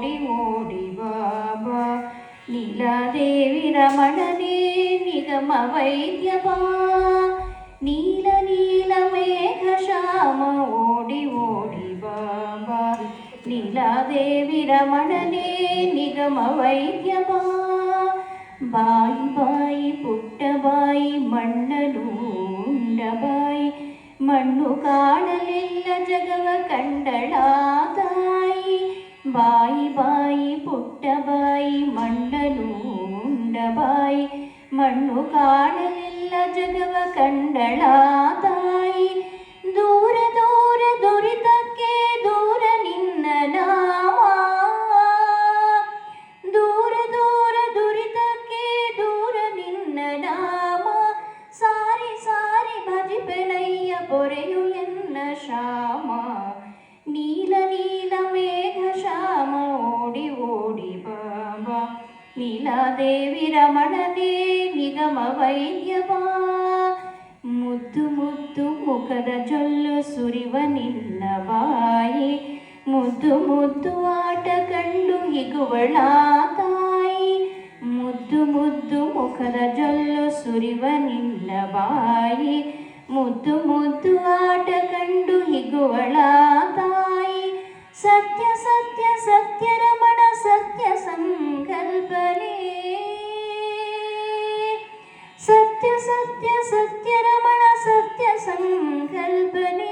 ಓಡಿ ಓಡಿ ಬಾಬಾ ನೀಲಾದೇವಿ ರಮಣನೇ ನಿಗಮ ವೈದ್ಯ ಬಾ ನೀಲ ನೀಲ ಮೇಘ ಶ್ಯಾಮ ಓಡಿ ಓಡಿ ಬಾಬಾ ನೀಲಾದೇವಿ ರಮಣನೇ ನಿಗಮ ವೈದ್ಯ ಬಾ ಬಾಯಿ ಬಾಯಿ ಪುಟ್ಟ ಬಾಯಿ ಮಣ್ಣನು ಉಂಡ ಬಾಯಿ ಮಣ್ಣು ಕಾಣಲಿಲ್ಲ ಜಗವ ಕಂಡಳ ತಾಯಿ ಬಾಯಿ ಬಾಯಿ ಪುಟ್ಟ ಬಾಯಿ ಮಣ್ಣನು ಉಂಡ ಬಾಯಿ ಮಣ್ಣು ಕಾಣಲಿಲ್ಲ ಜಗವ ಕಂಡಳ ತಾಯಿ ದೂರ ದೂರ ದುರಿತಕ್ಕೆ ದೂರ ನಿನ್ನ ನಾಮ ದೂರ ದೂರ ದುರಿತಕ್ಕೆ ದೂರ ನಿನ್ನ ನಾಮ ಸಾರಿ ಸಾರಿ ಭಜಿಪೆನಯ್ಯ ಪೊರೆಯು ಎನ್ನ ಶ್ಯಾಮ ನೀಲ ನೀಲ ಮೇಘ ಶ್ಯಾಮ ಓಡಿ ಓಡಿ ಬಾಬಾ ನೀಲಾದೇವಿ ರಮಣನೇ ನಿಗಮ ವೈದ್ಯ ಬಾ ಮುದ್ದು ಮುದ್ದು ಮುಖದ ಜೊಲ್ಲು ಸುರಿವ ನಿನ್ನ ಬಾಯಿ ಮುದ್ದು ಮುದ್ದು ಆಟ ಕಂಡು ಹಿಗುವಳ ತಾಯಿ ಮುದ್ದು ಮುದ್ದು ಮುಖದ ಜೊಲ್ಲು ಸುರಿವ ನಿನ್ನ ಬಾಯಿ ಮುದ್ದು ಮುದ್ದು ಆಟ ಕಂಡು ಹಿಗುವಳ ತಾಯಿ ಸತ್ಯ ಸತ್ಯ ಸತ್ಯ ರಮಣ ಸತ್ಯ ಸಂಕಲ್ಪನೆ ಸತ್ಯ ಸತ್ಯ ಸತ್ಯ ರಮಣ ಸತ್ಯ ಸಂಕಲ್ಪನೆ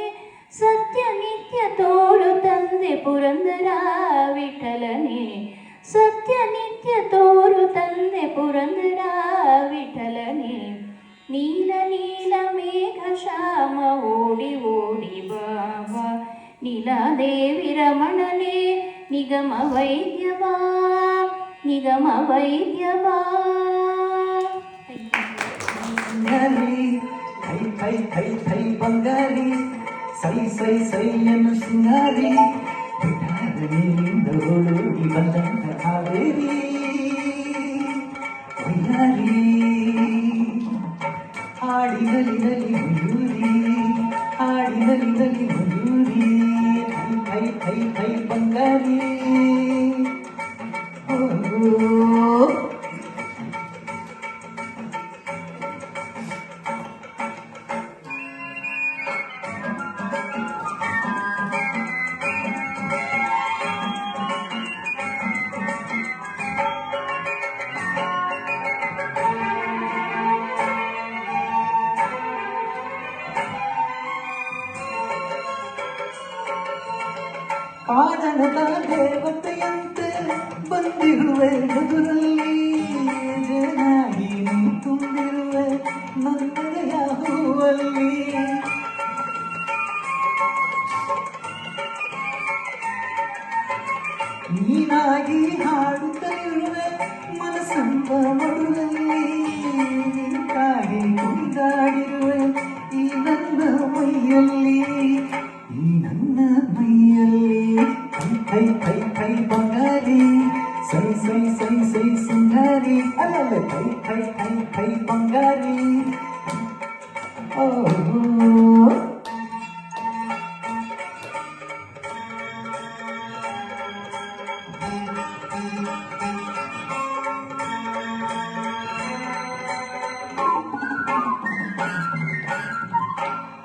ಸತ್ಯ ನಿತ್ಯ ತೋರು ತಂದೆ ಪುರಂದರ ವಿಠಲನೆ ಸತ್ಯ ನಿತ್ಯ ತೋರು ತಂದೆ ಪುರಂದರ ವಿಠಲನೆ ನೀಲ ನೀಲ ಮೇಘ ಶ್ಯಾಮ ಓಡಿ ಓಡಿ ಬಾಬಾ ನೀಲಾದೇವಿ ರಮಣನೇ ನಿಗಮ ವೈದ್ಯ ಬಾ ನಿಗಮ ವೈದ್ಯ ಬಾ ಥೈ ಥೈ ಥೈ ಥೈ ಬಂಗಾರಿ ಸೈ ಸೈ ಸೈ ಎನ್ನು ಸಿಂಗಾರಿ ಬಿಡಾರನಿಂದ ಓಡೋಡಿ ಬಂದಂತ ಹಾವೇರಿ ವೈಯಾರಿ ಹಾಡಿನಲ್ಲಿ ನಲಿ ಮಯೂರಿ ಹಾಡಿನಲ್ಲಿ ನಲಿ ಮಯೂರಿ ಥೈ ಥೈ ಥೈ ಥೈ ಬಂಗಾರಿ ಕಾಣದ ದೇವತೆಯಂತೆ ಬಂದಿರುವೆ ಎದುರಲ್ಲಿ ಜನಾಗಿ ತುಂಬಿರುವೆ ನನ್ನಯ ಹೂವಲ್ಲಿ ನೀನಾಗಿ ಹಾಡುತ್ತಲಿರುವೆ ಮನಸ್ಸಂತ ಮಡುವಲ್ಲಿ ನಿಂತಾಗಿ ಕುಣಿದಾಡಿರುವೆ ಈ ನನ್ನ ಮೈಯಲ್ಲಿ ಈ ನನ್ನ ಮೈಯಲ್ಲಿ ಥೈ ಥೈ ಥೈ ಬಂಗಾರಿ ಸೈ ಸೈ ಸೈ ಸೈ ಸಿಂಗಾರಿ ಅಲ್ಲಲ್ಲ ಥೈ ಥೈ ಥೈ ಥೈ ಬಂಗಾರಿ ಓ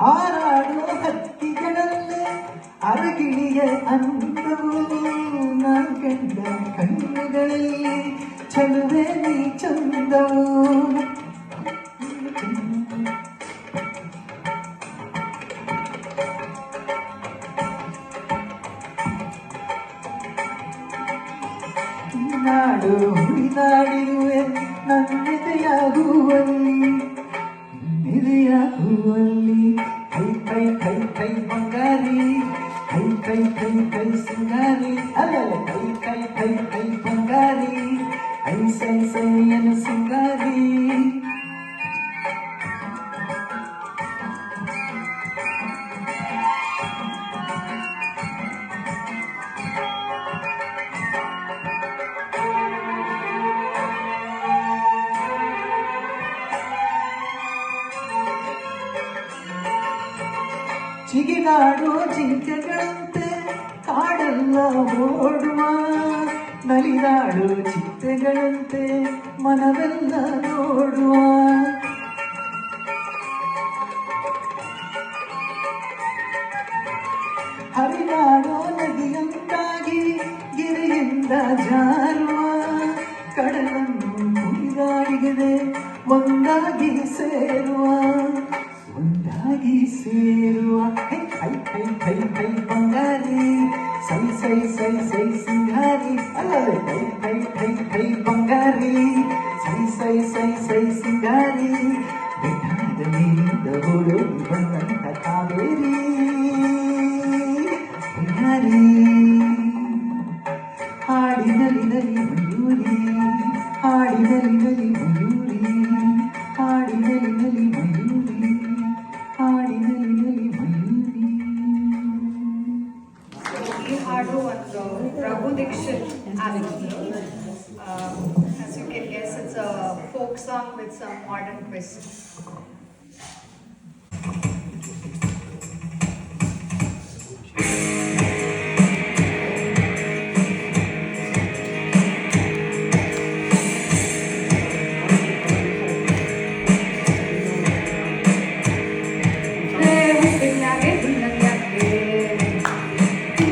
ಹಾರಾಡೋ ಹಕ್ಕಿಗಳಲ್ಲೇ ಅರಗಿಳಿಯ ಅಂತವು ನಾ ಕಂಡ ಕಣ್ಣುಗಳಲ್ಲಿ ಚಲುವೆ ನೀ ಚಂದವು ನಾಡು ಹುಡಿದಾಡಿರುವೆ ನನ್ನೆದೆಯ ಹೂವಲ್ಲಿ ನೆದೆಯ ಹೂವಲ್ಲಿ ಥೈ ಥೈ ಥೈ ಥೈ ಬಂಗಾರಿ ಥೈ ಥೈ ಥೈ ಥೈ ಸಿಂಗಾರಿ ಅಲ್ಲಲ್ಲ ಥೈ ಥೈ ಥೈ ಥೈ ಬಂಗಾರಿ ಐ ಸೈ ಸೈ ಎನು ಸಿಂಗಾರಿ ಚಿಗಿದಾಡೋ ಜಿಂಕೆಗಳಂತೆ ಕಾಡೆಲ್ಲ ಓಡುವ ನಲಿದಾಡು ಚಿಟ್ಟೆಗಳಂತೆ ಮನವೆಲ್ಲ ನೋಡುವ ಹರಿದಾಡೋ ನದಿಯಂತಾಗಿ ಗಿರಿಯಿಂದ ಜಾರುವ ಕಡಲನ್ನು ಮುಗಿದಾಡಿಗೆ ಒಂದಾಗಿ ಸೇರುವ high high high high high ಬಂಗಾರಿ ಸೈ ಸೈ ಸೈ ಸೈ ಸಿಂಗಾರಿ ಅಲ್ಲದೆ ಹೈ ಹೈ ಹೈ ಹೈ ಬಂಗಾರಿ ಸೈ ಸೈ ಸೈ ಸೈ ಸಿಂಗಾರಿ ಬೆಟ್ಟದ ನೀರಿದ ಹುಡು ಬಂದಂತ ಕಾವೇರಿ ಬಂಗಾರಿ ಹಾಡಿನಲಿ ನಲಿ ಮಯೂರಿ ಹಾಡಿನಲಿ ನಲಿ ಮಯೂರಿ ಹಾಡಿನಲಿ ನಲಿ ಮಯೂರಿ ಹಾಡಿನಲಿ ನಲಿ ಮಯೂರಿ. ಈ ಹಾಡು ಒಂದು ಪ್ರಭು Dixit album. As you can guess, it's a folk song with some modern twist.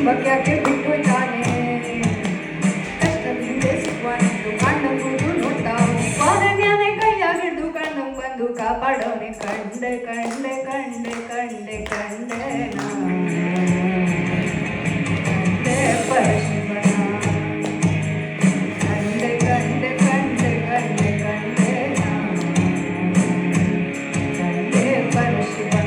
ಬಗ್ಯಾಕೆ ಬಿಟ್ಟು ತಾನೆ ಕಷ್ಟದಿಂದ ಸಿಕ್ಕುವಂತು ಕಣ್ಣಂಬುದು ನೋಡ್ತಾವು ಪಾದನ್ಯಾನೆ ಕೈಯಾಗಿಡ್ದು ಕಣ್ಣಂಗ್ ಬಂದು ಕಾಪಾಡೋನೆ ಕಂಡೆ ಕಂಡೆ ಕಂಡೆ ಕಂಡೆ ಕಂಡೆ ಕಂಡೆ ಪರಶಿವನ ಕಂಡೆ ಕಂಡೆ ಕಂಡೆ ಕಂಡೆ ಕಂಡೆ ಕಂಡೆ ಪರಶಿವನ.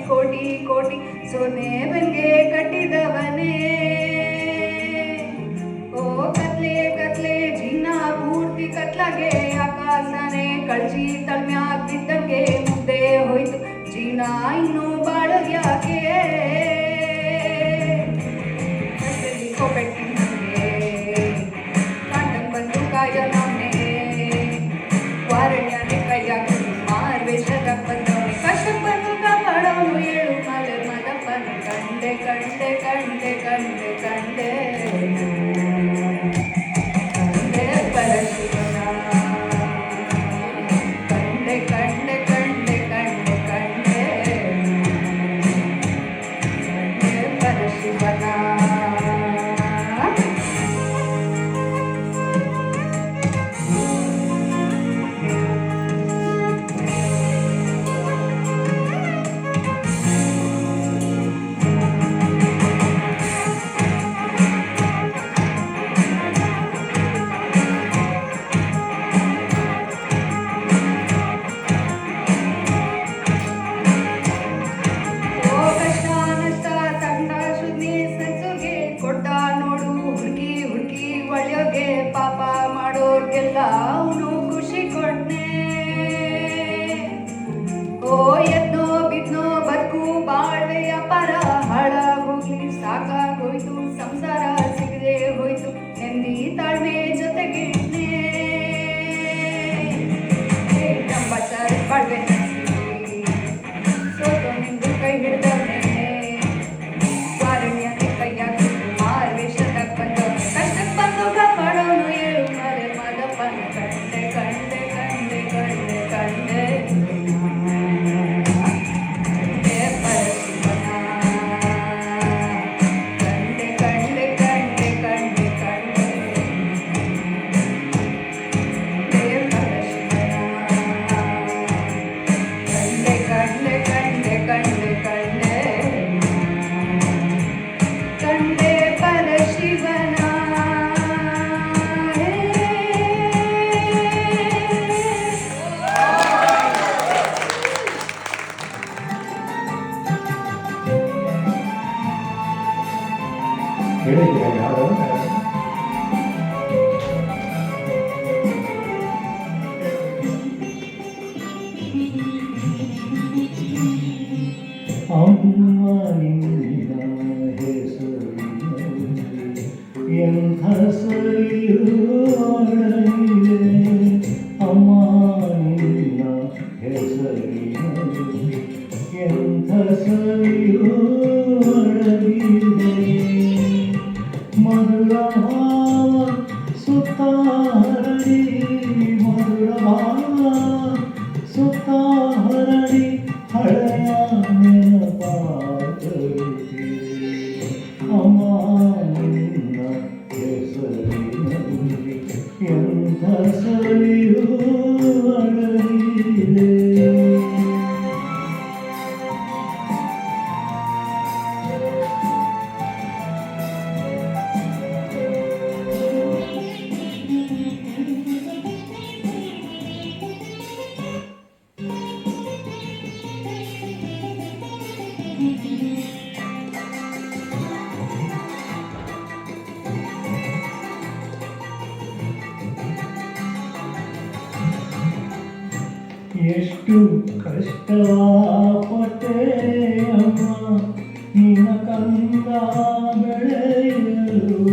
ಕೋಟಿ ಕೋಟಿ ಸೋನೆ ಬೆಂಗೆ ಕಟ್ಟಿದವನೇ ಓ ಕತ್ಲೆ ಕತ್ಲೆ ಜೀನ ಪೂರ್ತಿ ಕತ್ಲಾಗೆ ಆಕಾಶನೇ ಕಳ್ಚಿ ತಳ್ಮ್ಯಾಗ ಬಿದ್ದಂಗೆ ಮುದ್ದೆ ಹೋಯ್ತು ಜೀನ ಇನ್ನೂ ಬಾಳದ್ ಯಾಕೆ ಕೊಪೆಟ್ಟಿಗೆ ಕಾಂಡಂಗ್ ಬಂದು ಕಾಯನವನೇ ವಾರಣ್ಯನೇ ಕೈಯಾಗ ಮಾರ್ವೇಷದ ಬಂದವನೇ ಕಷ್ಟಕ್ಕೆ ಬಂದು ಕಾಪಾಡೋನು ಏಳು ಮಲೆ ಮದಪ್ಪನ ಕಂಡೆ ಕಂಡೆ ಕಂಡೆ ಕಂಡೆ ಕಂಡೆ ಕಂಡೆ ಪರಶಿವನ ಕಂಡೆ ಕಂಡೆ ಕಂಡೆ ಕಂಡೆ ಕಂಡೆ ಕಂಡೆ ಪರಶಿವನ. ಪಾಪ ಮಾಡೋರ್ಗೆಲ್ಲ ಅವನು ಖುಷಿ ಕೊಡ್ನೆ ಓ ಎದ್ನೋ ಬಿದ್ನೋ ಬದುಕು ಬಾಳ್ವೆಯ ಪರ ಹಾಳಾಗೋಗ್ಲಿ ಸಾಕಾಗೋಯ್ತು ಸಂಸಾರ ಸಿಗದೆ ಹೋಯ್ತು ನೆಮ್ಮದಿ ತಾಳ್ಮೆ ಜೊತೆಗಿಡ್ನೆ ನಂಬತ್ತಾರ ಬಾಳ್ವೆ ಸೋತು ನಿಂದು ಕೈ ಹಿಡ್ದವನೇ ವಾರಣ್ಯನೇ ಕೈಯಾಗ ಮಾರ್ವೇಷದಾಗ ಬಂದವನೇ ಕಷ್ಟಕ್ಕೆ ಬಂದು ಕಾಪಾಡೋನು ಏಳು ಮಲೆ ಮದಪ್ಪನ ಕಂಡೆ ಕಂಡೆ ಕಂಡೆ ಕಂಡೆ ಕಂಡೆ ಹೇಳಿದ್ದೀರಾ ಯಾರು? ಅಮ್ಮ ನಿನ್ನ ಹೆಸರಿನಲ್ಲಿ ಎಂಥ ಸರಿಯೂ ಅಡಗಿದೆ. ಅಮ್ಮ ನಿನ್ನ ಹೆಸರಿನಲ್ಲಿ ಎಂಥ ಸರಿಯೂ ಅಡಗಿದೆ. ಮಧುರ ಭಾವ ಸುತ್ತ ಹರಡಿ, ಮಧುರ ಭಾವ ಸುತ್ತ ಹರಡಿ ಹಳೆಯ ನೆನಪಾಗುತ್ತಿದೆ. ಅಮ್ಮ ನಿನ್ನ ಹೆಸರಿನಲ್ಲಿ ಎಂಥ ಸರಿಯೂ ಅಡಗಿದೆ. ಎಷ್ಟು ಕಷ್ಟಪಟ್ಟೆ ಅಮ್ಮ ನಿನ್ನ ಕಂದ ಬೆಳೆಯಲು.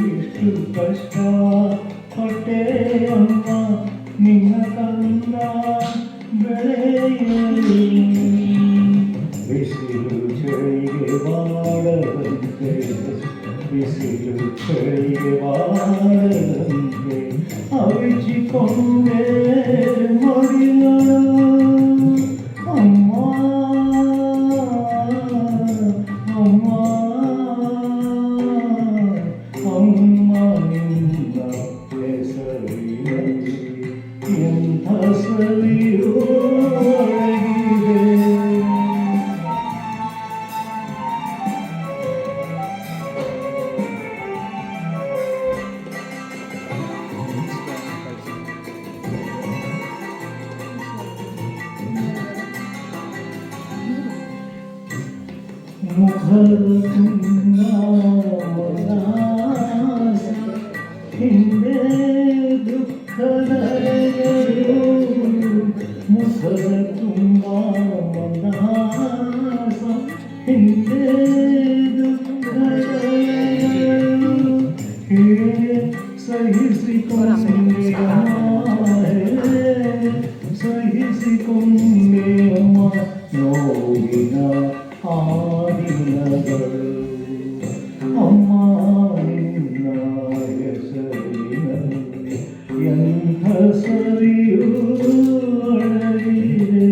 ಎಷ್ಟು ಕಷ್ಟಪಟ್ಟೆ ಅಮ್ಮ ನಿನ್ನ ಕಂದ ಬೆಳೆಯಲು. ಬಿಸಿಲು ಚಳಿಗೆ ಬಾಳದಂತೆ, ಬಿಸಿಲು ಚಳಿಗೆ ಬಾಳದಂತೆ ಅವಿಚಿಕೊಂಡೆ ಮಡಿಲಳು. ಅಮ್ಮ ಅಮ್ಮ ಅಮ್ಮ ನಿನ್ನ ಹೆಸರಿನಲ್ಲಿ ಎಂಥ ಸರಿಯೂ ಅಡಗಿದೆ. ಮುಖದ ತುಂಬ ಉಲ್ಲಾಸ, ಹಿಂದೆ ದುಃಖದರೆಗಳು. ಮುಖದ ತುಂಬ ಉಲ್ಲಾಸ, ಹಿಂದೆ ದುಃಖದರೆಗಳು. ಸಹಿಸಿಕೊಂಡೆ ಸಹಿಸಿಕೊಂಡೆ ಅಮ್ಮ ನೋವಿನ ಆ ದಿನಗಳು. ಅಮ್ಮ ನಿನ್ನ ಹೆಸರಿನಲ್ಲಿ ಎಂಥ ಸರಿಯೂ ಅಡಗಿದೆ.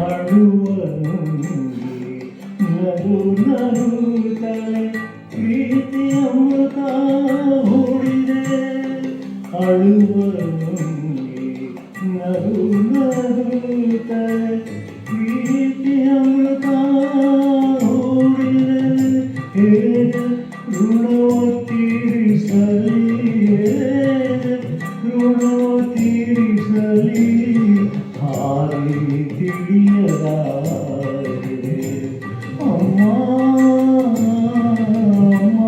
ಅಳುವ ನುಂಗಿ ನಗು ನಗುತ್ತಲೇ ಪ್ರೀತಿ ಅಮೃತ ಹೂಡಿದೆ. ಅಳುವ ನುಂಗಿ ನಗು ನಗುತ್ತಲೇ ಪ್ರೀತಿ ಅಮೃತ ಹೂಡಿದೆ. ಹೇಗೆ ಋಣವ ತೀರಿಸಲಿ, ಋಣವ ತೀರಿಸಲಿ ಹಾರಿ ತಿಳಿಯಲಾಗಿದೆ. ಅಮ್ಮ ಅಮ್ಮ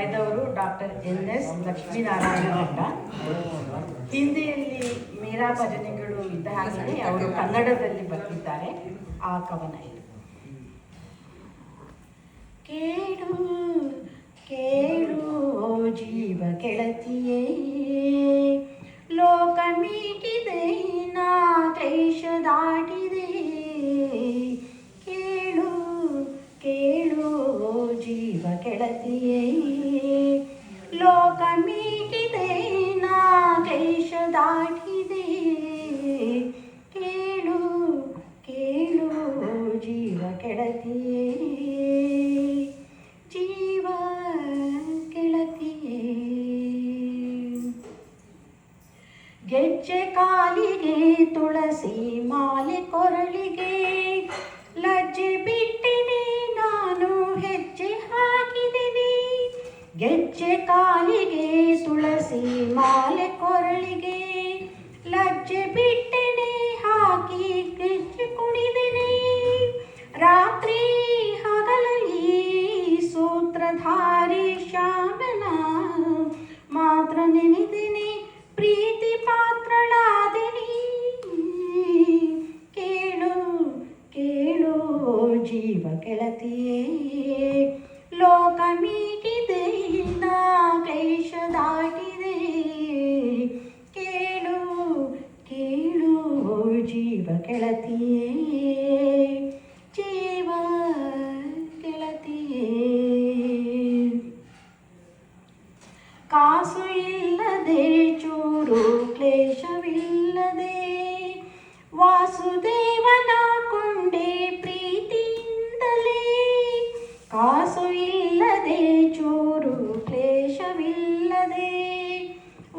ಬರೆದವರು ಡಾಕ್ಟರ್ NS ಲಕ್ಷ್ಮೀನಾರಾಯಣ ಭಟ್ಟ. ಹಿಂದಿಯಲ್ಲಿ ಮೀರಾ ಭಜನೆಗಳು ಇದ್ದ ಹಾಗೆ ಅವರು ಕನ್ನಡದಲ್ಲಿ ಬರೆದಿದ್ದಾರೆ. ಆ ಕವನ ಇದು. ಕೇಳು ಕೇಳು ಜೀವ ಗೆಳತಿಯೇ, ಲೋಕ ಮೀಟಿದೆ ನಾ ಕ್ಲೇಶ ದಾಟಿದೆ. ಕೇಳು ಕೇಳು ಜೀವ ಗೆಳತಿಯೇ, ಲೋಕ ಮೀಟಿದೆ ನಾ ಕ್ಲೇಶ ದಾಟಿದೆ. ಕೇಳು ಕೇಳು ಜೀವ ಗೆಳತಿಯೇ, ಜೀವ ಗೆಳತಿಯೇ. ಗೆಜ್ಜೆ ಕಾಲಿಗೆ ತುಳಸಿ ಮಾಲೆ ಕೊರಳಿಗೆ, ಲಜ್ಜೆ ಬಿಟ್ಟಿದೆ ನಾನು ಹೆಜ್ಜೆ ಹಾಕಿದ್ದೀನಿ. ಗೆಜ್ಜೆ ಕಾಲಿಗೆ ತುಳಸಿ ಮಾಲೆ ಕೊರಳಿಗೆ, ಲಜ್ಜೆ ಬಿಟ್ಟೆನೆ ಹಾಕಿ ಗೆಜ್ಜೆ ಕುಣಿದೆನೆ. ರಾತ್ರಿ ಹಗಲಲ್ಲಿ ಸೂತ್ರಧಾರಿ ಶ್ಯಾಮನ ಮಾತ್ರ ನೆನೆದೆನೆ, ಪ್ರೀತಿ ಪಾತ್ರಳಾದೆನಿ. ಕೇಳು ಕೇಳು ಜೀವ ಗೆಳತಿಯೇ, ಲೋಕ ಮೀಟಿದೆ ನಾ ಕ್ಲೇಶ ದಾಟಿದೆ. ಕೇಳು ಕೇಳು ಜೀವ ಗೆಳತಿಯೇ, ಜೀವ ಗೆಳತಿಯೇ. ಕಾಸು ಇಲ್ಲದೆ ಚೂರು ಕ್ಲೇಶವಿಲ್ಲದೆ, ವಾಸುದೇವನ ಕೊಂಡೆ ಪ್ರೀತಿಯಿಂದಲೇ. ಕಾಸು ಇಲ್ಲದೆ ಚೂರು ಕ್ಲೇಶವಿಲ್ಲದೆ,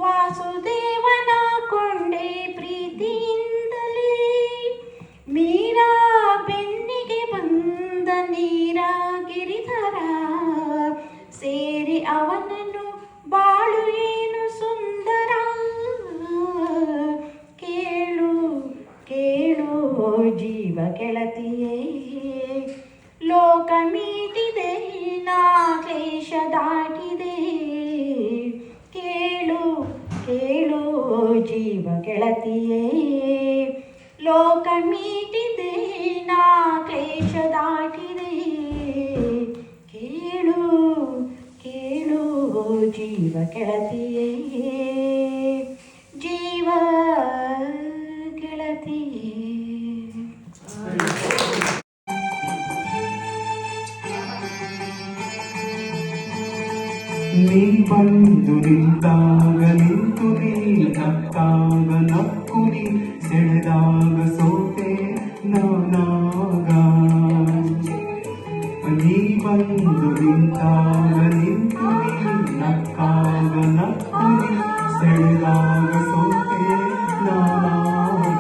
ವಾಸುದೇವನ ಕೊಂಡೆ ಪ್ರೀತಿಯಿಂದಲೇ. ಮೀರಾ ಬೆನ್ನಿಗೆ ಬಂದ ನೀರ ಗಿರಿಧರ, ಸೇರಿ ಅವನನ್ನು ಬಾಳು ಏನು ಸುಂದರ. ಕೇಳು ಕೇಳು ಜೀವ ಗೆಳತಿಯೇ, ಲೋಕ ಮೀಟಿದೆ ನಾ ಕ್ಲೇಶ ದಾಟಿದೆ. ಕೇಳು ಕೇಳು ಜೀವ ಗೆಳತಿಯೇ, ಲೋಕ ಮೀಟಿದೆ ನಾ ಕ್ಲೇಶ ದಾಟಿದೆ. ಕೇಳು ಕೇಳು ಜೀವ ಗೆಳತಿಯೇ, ಜೀವ ಗೆಳತಿಯೇ. ನೀ ಬಂದು ನಿಂತಾಗ ನಿಂತು ನೀ ನಕ್ಕಾಗ ನಕ್ಕು ನೀ ಸೆಳೆದಾಗ ಸೋತೆ ನಾನಾಗ. ನೀ ಬಂದು ನಿಂತಾಗ ನಿಂತು ನೀ ನಕ್ಕಾಗ ನಕ್ಕು ನೀ ಸೆಳೆದಾಗ ಸೋತೆ ನಾನಾಗ.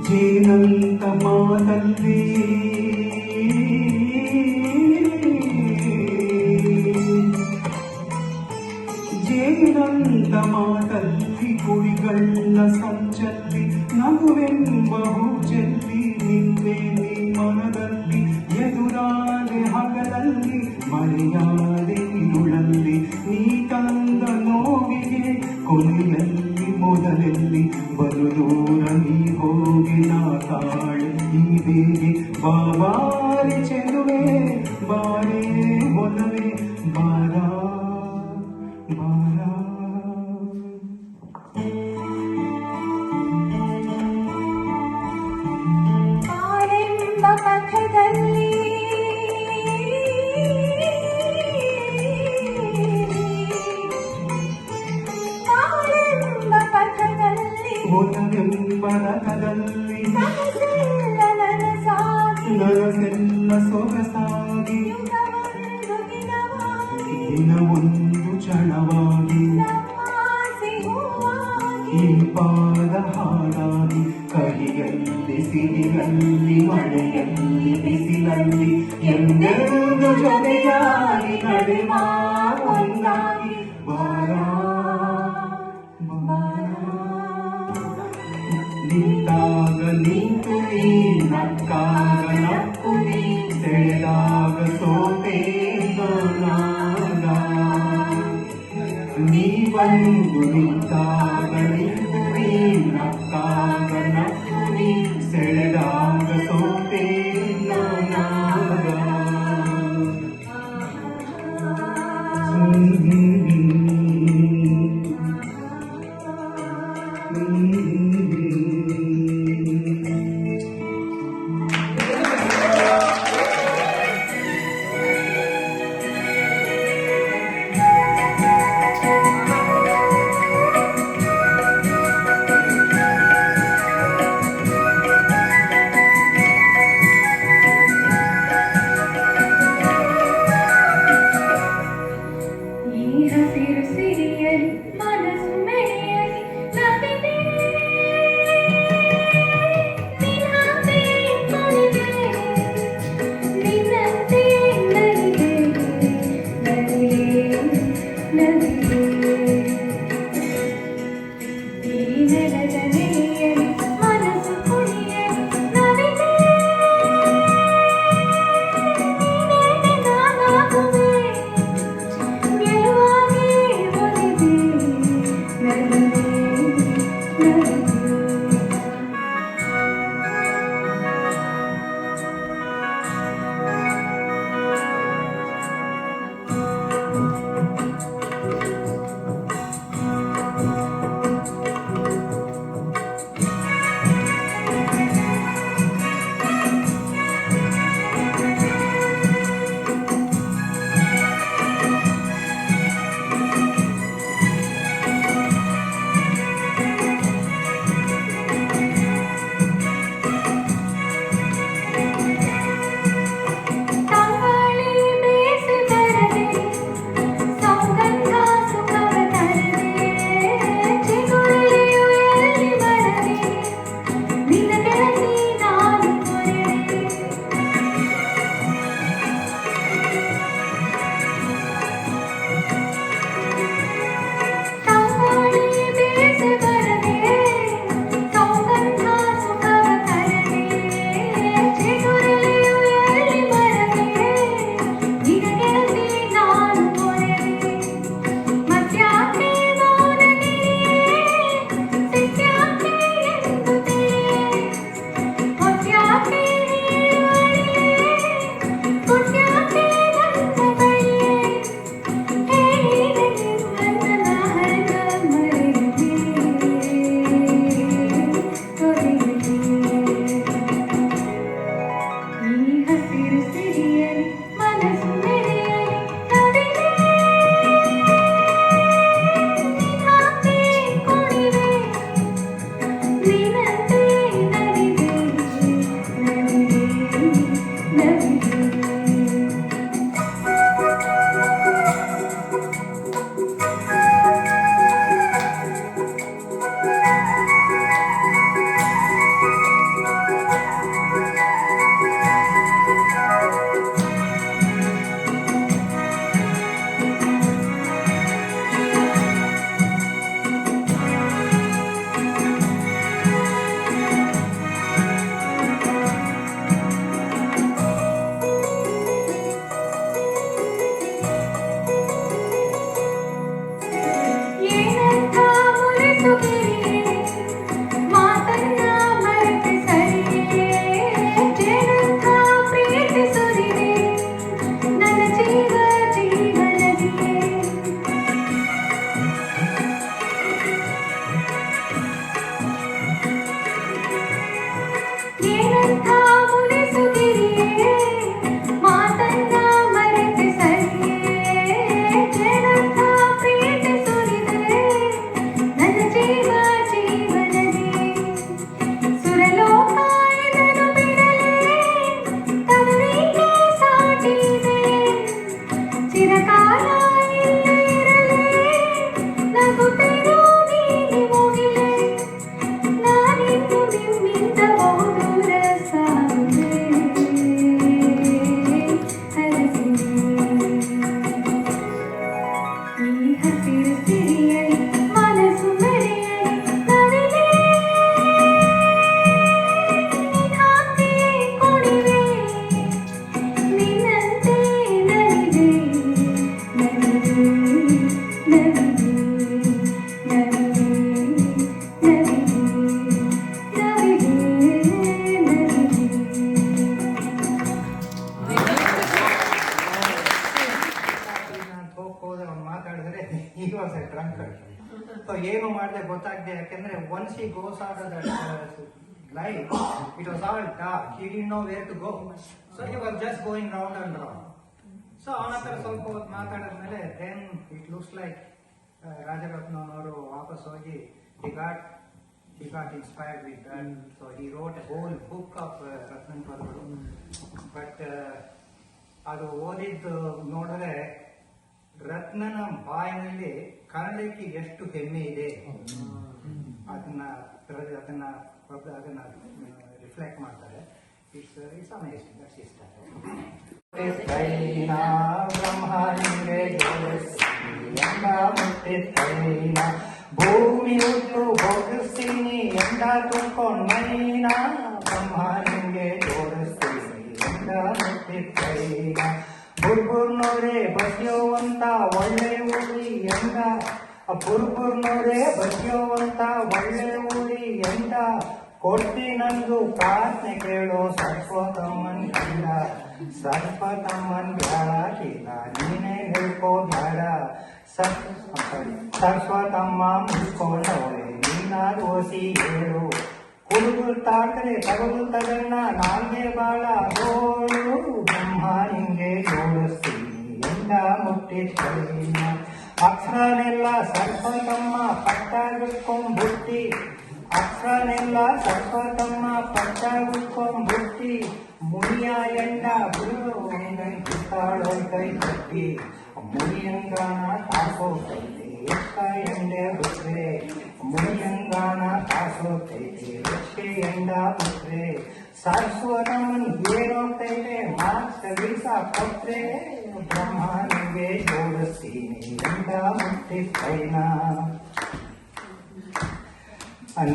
ಜೇನಂತ ಮಾತಲ್ಲಿ ಜೇನಂತ ಮಾತಲ್ಲಿ ಕುಳಿಗಳ ಸಂಚಲ್ಲಿ ನಗುವೆಂಬ ಹೂ ಚೆಲ್ಲಿ ನಿಂತೆ ನೀ ಮನದಲ್ಲಿ ಬಾರಿ ಚೆಲುವೆ ಬಾರಿ ಒಲವೆ ಬಾರ ಬಾರ ಬಾಳೆಂಬ ಪಥದಲ್ಲಿ ಬಾಳೆಂಬ ಪಥದಲ್ಲಿ ಒಲವೆಂಬ ರಥದಲ್ಲಿ ಕನಸೆಲ್ಲ ನನಸಾಗಿ ನನಸೆಲ್ಲ ಸೊಗಸಾಗಿ ಯುಗವೊಂದು ದಿನವಾಗಿ ದಿನವೊಂದು ಕ್ಷಣವಾಗಿ ನಮ್ಮಾಸೆ ಹೂವಾಗಿ ಇಂಪಾದ ಹಾಡಾಗಿ ಕಹಿಯಲ್ಲಿ ಸಿಹಿಯಲ್ಲಿ ಮಳೆಯಲ್ಲಿ ಬಿಸಿಲಲ್ಲಿ ಎಂದೆಂದು ಜೊತೆಯಾಗಿ ನಡೆವ ಒಂದಾಗಿ ಬಾರ ಬಾರ ನಿಂತಾಗ ನಿಂತು ನೀ ನಕ್ಕಾಗ ನಕ್ಕು ನೀ ಸೆಳೆದಾಗ ಸೋತೆ ನಾನಾಗ ನೀ ಬಂದು ನಿಂತಾಗ ನಿಂತು ನೀ ನಕ್ಕಾಗ ನಕ್ಕು ನೀ ಸೆಳೆದಾಗ ಸೋತೆ ನಾನಾಗ ಈ ಹಸಿರು ಸಿರಿಯಲಿ ಮನಸ್ಸು ಮೆರೆಯಲಿ ನವಿದೆ ನಿನ್ನಂತೆ ಕುಣಿದೆ ನಿನ್ನಂತೆ ನಲಿದೆ ನಲಿದೆ ನಲಿದೆ ಈ ನೆಲದ ನೆಲೆಯಲಿ ಮನಸ್ಸು ಕುಣಿಯಲಿ ನವಿದೆ ನೀನೇನೆ ನಾನಾಗುವೆ ಗೆಲುವಾಗಿ ಒಲಿದೆ ನಲಿದೆ ನಲಿದೆ ತಂಗಾಳಿ ಬೇಸಿ ಬರದೆ ಸೌಗಂಧ ಸುಖವ ತರದೆ ಚಿಗುರೆಯು ಎಲ್ಲಿ ಬರದೆ ನಿನ್ನ ಗೆಳತಿ ನಾನು ಕೊರೆದೆ ತಂಗಾಳಿ ಬೇಸಿ ಬರದೆ ಸೌಗಂಧ ಸುಖವ ತರದೆ ಚಿಗುರೆಯು ಎಲ್ಲಿ ಬರದೆ ನಿನ್ನ ಗೆಳತಿ ನಾನು ಕೊರೆದೆ ಮತ್ಯಾಕೆ ಮೌನಗಿರಿಯೇ ಸತ್ಯಾಕೆ ಎಂದು ತಿಳಿಯೇ ಹೊತ್ಯಾಕೆ ಹೇಳುವಳಿಯೇ ಕೊಟ್ಯಾಕೆ ನನ್ನ ಬಳಿಯೇ ಹೇಳಿದೆ ನಿನ್ನನ್ನ ಹರಗ ಮರೆಯದೆ ತೊರೆಯದೆ ಈ ಹಸಿರು ಸಿರಿಯಲಿ ಮನಸ್ಸು ಮೆರೆಯಲಿ ನವಿದೆ ನಿನ್ನಂತೆ ಕುಣಿವೆ ನಿನ್ನಂತೆ ನಲಿದೆ ನಲಿದೆ ನಲಿದೆ ಎ ಡ್ರಂಕರ್. ಸೊ ಏನು ಮಾಡಿದೆ ಗೊತ್ತಾಗದೆ, ಯಾಕೆಂದ್ರೆ once he goes out of that life it was all dark, he didn't know where to go, so he was just going round and round. So ಅವನ ಹತ್ರ ಸ್ವಲ್ಪ ಹೊತ್ತು ಮಾತಾಡಿದ್ಮೇಲೆ ದೆನ್ ಇಟ್ ಲುಕ್ಸ್ ಲೈಕ್ ರಾಜರತ್ನವರು ವಾಪಸ್ ಹೋಗಿ he got inspired with that, so he wrote a whole book of Ratnan ಪದಗಳು. But ಅದು ಓದಿದ್ದು ನೋಡಿದ್ರೆ ರತ್ನನ ಬಾಯಿನಲ್ಲಿ ಕನ್ನಡಕ್ಕೆ ಎಷ್ಟು ಹೆಮ್ಮೆ ಇದೆ ಅದನ್ನ ರಿಫ್ಲೆಕ್ಟ್ ಮಾಡ್ತಾರೆ. It's amazing. ದಟ್ಸ್ ಇಷ್ಟ. ಬ್ರಹ್ಮನಿಗೆ ಭೂಮಿ ಉಟ್ಟು ಹೋಗಿಸ್ತೀನಿ ಎಂದ ತುಂಬ್ಕೊಂಡ್ ಮೈನ, ಬ್ರಹ್ಮನಿಗೆ ಜೋಡಿಸ್ತೀನಿ ಎಂದ ಮುಟ್ಟಿತ್ತೈನ. ಬುರ್ಬುರ್ನೋರೇ ಬಸಿಯೋವಂತ ಒಳ್ಳೆ ಊರಿ ಎಂದ, ಬುರ್ಬುರ್ನೋರೇ ಬಸಿಯೋವಂತ ಒಳ್ಳೆ ಊರಿ ಎಂದ. ಕೊಡ್ತೀನಂದು ಪ್ರಾರ್ಥನೆ ಕೇಳೋ ಸರ್ವತಮ್ಮನ್ ಇಲ್ಲ, ಸರ್ವತಮ್ಮನ್ ಬ್ಯಾಡಕಿಲ್ಲ ನೀನೇ ಹೇಳ್ಕೋ ಬ್ಯಾಡ. ಸರ್ವತಮ್ಮ ಮುಚ್ಕೊಂಡವಳೆ ನೀನಾರು ಓಸಿ ಹೇಳು, ಕುಡುಗು ತಾಕರೆ ತಗದು ತಗಣ್ಣ ನಾಲ್ಗೆ ಬಾಳ ಗೋಳು. ಬ್ರಹ್ಮ ನಿಂಗೆ ಜೋಡಿಸ್ತೀನಿ ಎಂದ ಮುಟ್ಟಿತ್ತೈನ. ಅಕ್ಷರನೆಲ್ಲ ಸರ್ವತಮ್ಮ ಪಟ್ಟಾಗಿಟ್ಕೊಂಡ್ಬಿಟ್ಟಿ, ಅಕ್ಷರನೆಲ್ಲ ಸರ್ವತಮ್ಮ ಪಟ್ಟಾಗಿಟ್ಕೊಂಡ್ಬಿಟ್ಟಿ. ಮುನಿಯ ಎಂಡ ಬಿಡು ಕಿತ್ತಾಳೋ ಕೈ ಕಟ್ಟಿ, ಮುನಿಯಂಗಾನ ತಾಸೋತೈತೆ ಎಷ್ಟ ಎಂಡೆ ಬಿಟ್ರೆ, ಮುನಿಯಂಗಾನ ತಾಸೋತೈತೆ ಎಷ್ಟೇ ಎಂಡ ಬಿಟ್ರೆ. ಸರಸ್ವತಮ್ಮನ್ ಏನೋಗ್ತೈತೆ ಮಾರ್ಕ್ಸ್ ವೀಸ ಕೊಟ್ರೆ, ಬ್ರಹ್ಮನಿಗೆ ಜೋಡಿಸ್ತೀನಿ ಎಂದ ಮುಟ್ಟಿತ್ತೈನ.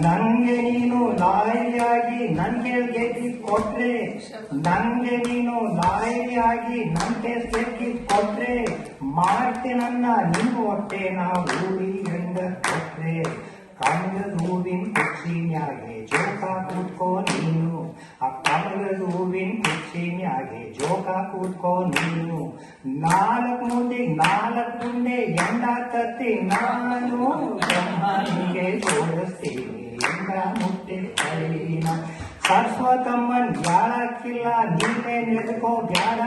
ನಂಗೆ ನೀನು ಲಾಯರಿಯಾಗಿ ನನ್ಗೆ ಗೆದ್ದಿ ಕೊಟ್ರೆ, ನಂಗೆ ನೀನು ಲಾಯರಿಯಾಗಿ ನನ್ಗೆ ಗೆದ್ದಿ ಕೊಟ್ರೆ, ಮಾಡ್ತೀನನ್ನ ನಿನ್ನ ಹೊಟ್ಟೆ ನಾವು ಊರಿ ಎಂದ ಕೊಟ್ರೆ. ಕಮಲದ ಹೂವಿನ ಕುರ್ಚಿನ್ಯಾಗೆ ಜೋಕ ಕೂತ್ಕೋ ನೀನು, ಆ ಕಮಲದ ಹೂವಿನ ಕುರ್ಚಿನ್ಯಾಗೆ ಜೋಕ ಕೂತ್ಕೋ ನೀನು. 4 ಮುಂದೆ 4 ಗುಂಡೆ ಎಂಡ ತತ್ತಿ ನಾನು, ಬ್ರಹ್ಮನಿಗೆ ಜೋಡಿಸ್ತೀನಿ ಎಂದ ಮುಟ್ಟಿತ್ತೈನ. ಸರಸ್ವತಮ್ಮನ್ ಯಾಳಕ್ಕಿಲ್ಲ ನೀನೇ ನೆದ್ಕೋ ಬ್ಯಾಡ,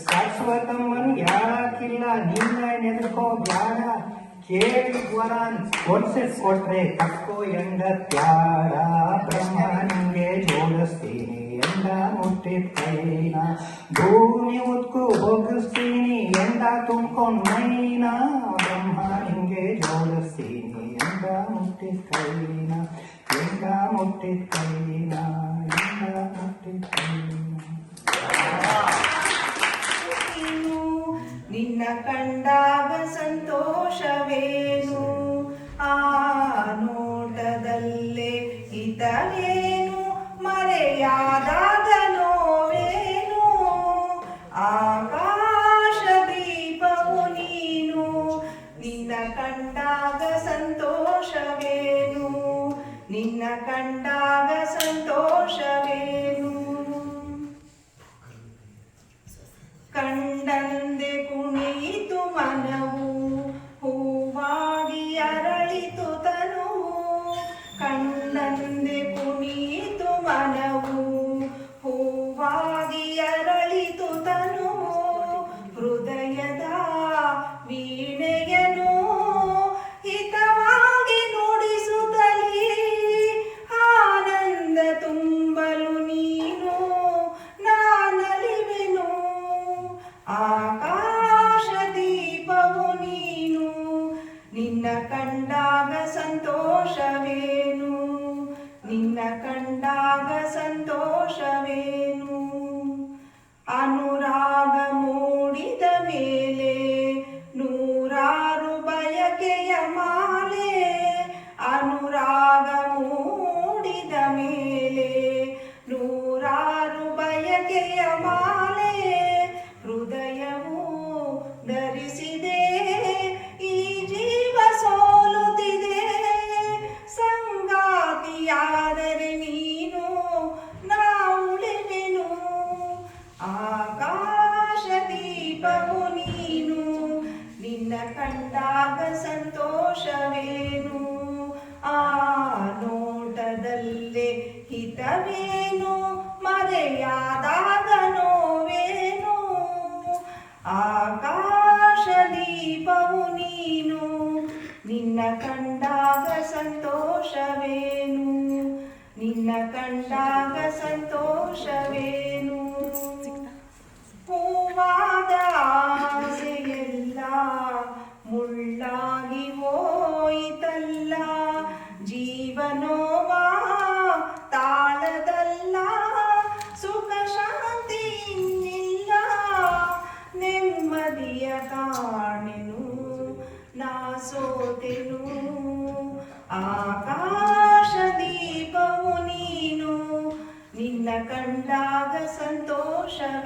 ಸರಸ್ವತಮ್ಮನ್ ಯಾಳಕ್ಕಿಲ್ಲ ನೀನೇ ನೆದ್ಕೋ ಬ್ಯಾಡ. ಕೇಳಿ ವರಾನ್ ಕೊಟ್ರೆ ತಕ್ಕೋ ಎಂದ ತ್ಯಾಡ, ಬ್ರಹ್ಮನಿಗೆ ಜೋಡಿಸ್ತೀನಿ ಎಂದ ಮುಟ್ಟಿತ್ತೈನ. ಭೂಮಿ ಉತ್ಕು ಹೋಗಿಸ್ತೀನಿ ಎಂದ ತುಂಬ್ಕೊಂಡ್ ಮೈನ, ಬ್ರಹ್ಮನಿಗೆ ಜೋಡಿಸ್ತೀನಿ ಎಂದ ಮುಟ್ಟಿತ್ತೈನ ಎಂದ ಮುಟ್ಟಿತ್ತೈನ ಎಂದ ಮುಟ್ಟಿತ್ತೈನ. ನಿನ್ನ ಕಂಡಾಗ ಸಂತೋಷವೇನು, ಆ ನೋಟದಲ್ಲೇ ಹಿತವೇನು, ಮರೆಯಾದಾಗ ನೋವೇನು. ಆಕಾಶ ದೀಪವು ನೀನು, ನಿನ್ನ ಕಂಡಾಗ ಸಂತೋಷವೇನು, ನಿನ್ನ ಕಂಡಾಗ ಸಂತೋಷವೇನು. ಕಂಡಂದೆ ಕುಣಿಯಿತು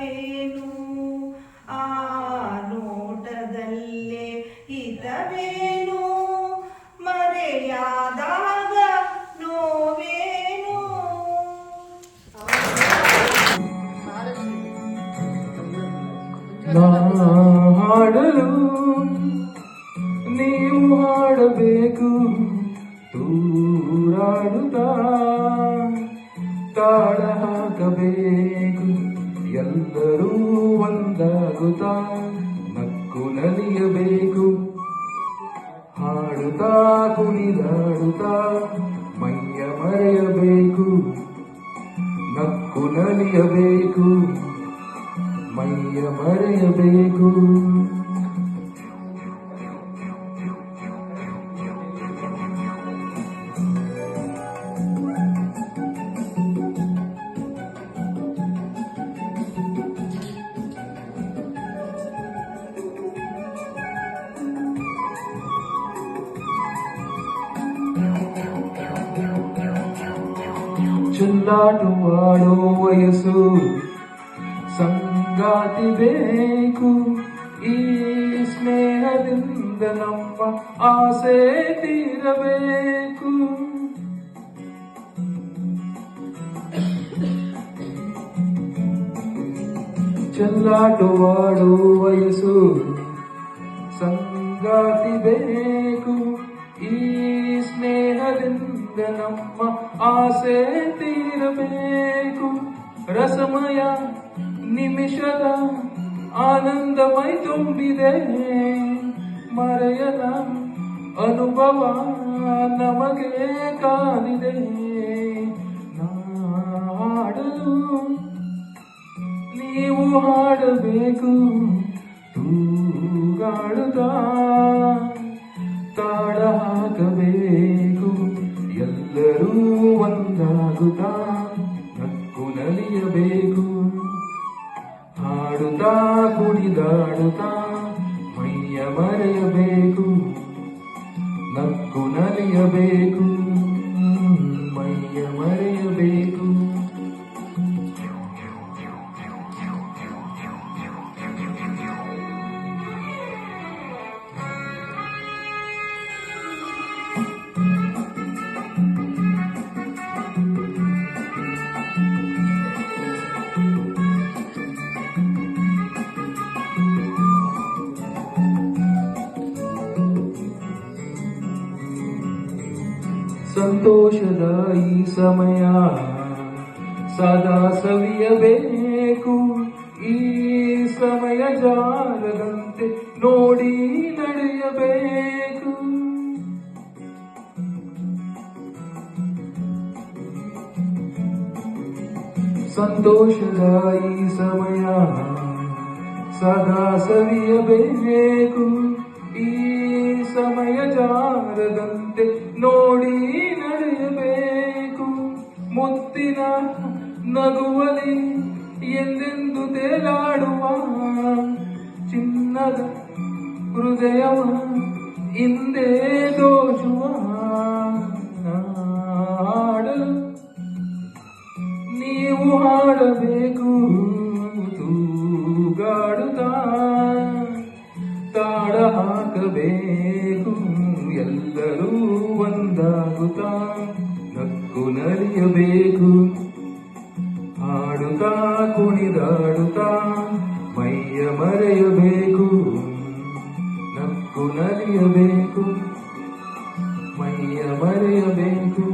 ಏನು ಆ ನೋಟದಲ್ಲೇ ಹಿತವೇನು ಮರೆಯಾದಾಗ ನೋವೇನು. ನಾ ಹಾಡಲು ನೀವು ಹಾಡಬೇಕು ತೂರಾಡುತ್ತಾ ತಾಳ ಹಾಕಬೇಕು ಎಲ್ಲರೂ ಒಂದಾಗುತ್ತಾ ನಕ್ಕು ನಲಿಯಬೇಕು ಹಾಡುತ್ತಾ ಕುಣಿದಾಡುತ್ತಾ ಮೈಯ ಮರೆಯಬೇಕು ನಕ್ಕು ನಲಿಯಬೇಕು ಮೈಯ ಮರೆಯಬೇಕು. ಚೆಲ್ಲಾಟವಾಡೋ ವಯಸ್ಸು ಸಂಗಾತಿ ಬೇಕು ಈ ಸ್ನೇಹದಿಂದ ನಮ್ಮ ಆಸೆ ತೀರಬೇಕು. ಚೆಲ್ಲಾಟವಾಡೋ ವಯಸ್ಸು ಸಂಗಾತಿ ಬೇಕು ಈ ಸ್ನೇಹದಿಂದ ನಮ್ಮ ಆಸೆ ತೀರಬೇಕು. ರಸಮಯ ನಿಮಿಷದ ಆನಂದಮೈ ತುಂಬಿದೆ ಮರೆಯದ ಅನುಭವ ನಮಗೆ ಕಾದಿದೆ. ಹಾಡಲು ನೀವು ಹಾಡಬೇಕು ತೂಗಾಡುತ್ತಾ ತಾಳ ಹಾಕಬೇಕು ಎಲ್ಲರೂ ಒಂದಾಗುತ್ತಾ ನಕ್ಕು ನಲಿಯಬೇಕು ಹಾಡುತ್ತಾ ಕುಣಿದಾಡುತ್ತಾ ಮೈಯ ಮರೆಯಬೇಕು ನಕ್ಕು ನಲಿಯಬೇಕು ಮೈಯ ಮರೆಯಬೇಕು. ಸಂತೋಷದ ಈ ಸಮಯ ಸದಾ ಸವಿಯಬೇಕು ಈ ಸಮಯ ಜಾರದಂತೆ ನೋಡಿ ನಡೆಯಬೇಕು. ಸಂತೋಷದ ಈ ಸಮಯ ಸದಾ ಸವಿಯಬೇಕು ಈ ಸಮಯ ಜಾರದಂತೆ ನೋಡಿ ನಡೆಯಬೇಕು. ಮುತ್ತಿನ ನಗುವಲಿ ಎಂದೆಂದು ತೇಲಾಡುವ ಚಿನ್ನದ ಹೃದಯವ ಹಿಂದೆ ದೋಚುವ ಹಾಡಲು ನೀವು ಹಾಡಬೇಕು ತೂಗಾಡುತ್ತಾ ತಾಳ ಹಾಕಬೇಕು ಎಲ್ಲರೂ ಒಂದಾಗುತ್ತಾ ನಕ್ಕು ನಲಿಯಬೇಕು ಹಾಡುತ್ತಾ ಕುಣಿದಾಡುತ್ತಾ ಮೈಯ ಮರೆಯಬೇಕು ನಕ್ಕು ನಲಿಯಬೇಕು ಮೈಯ ಮರೆಯಬೇಕು.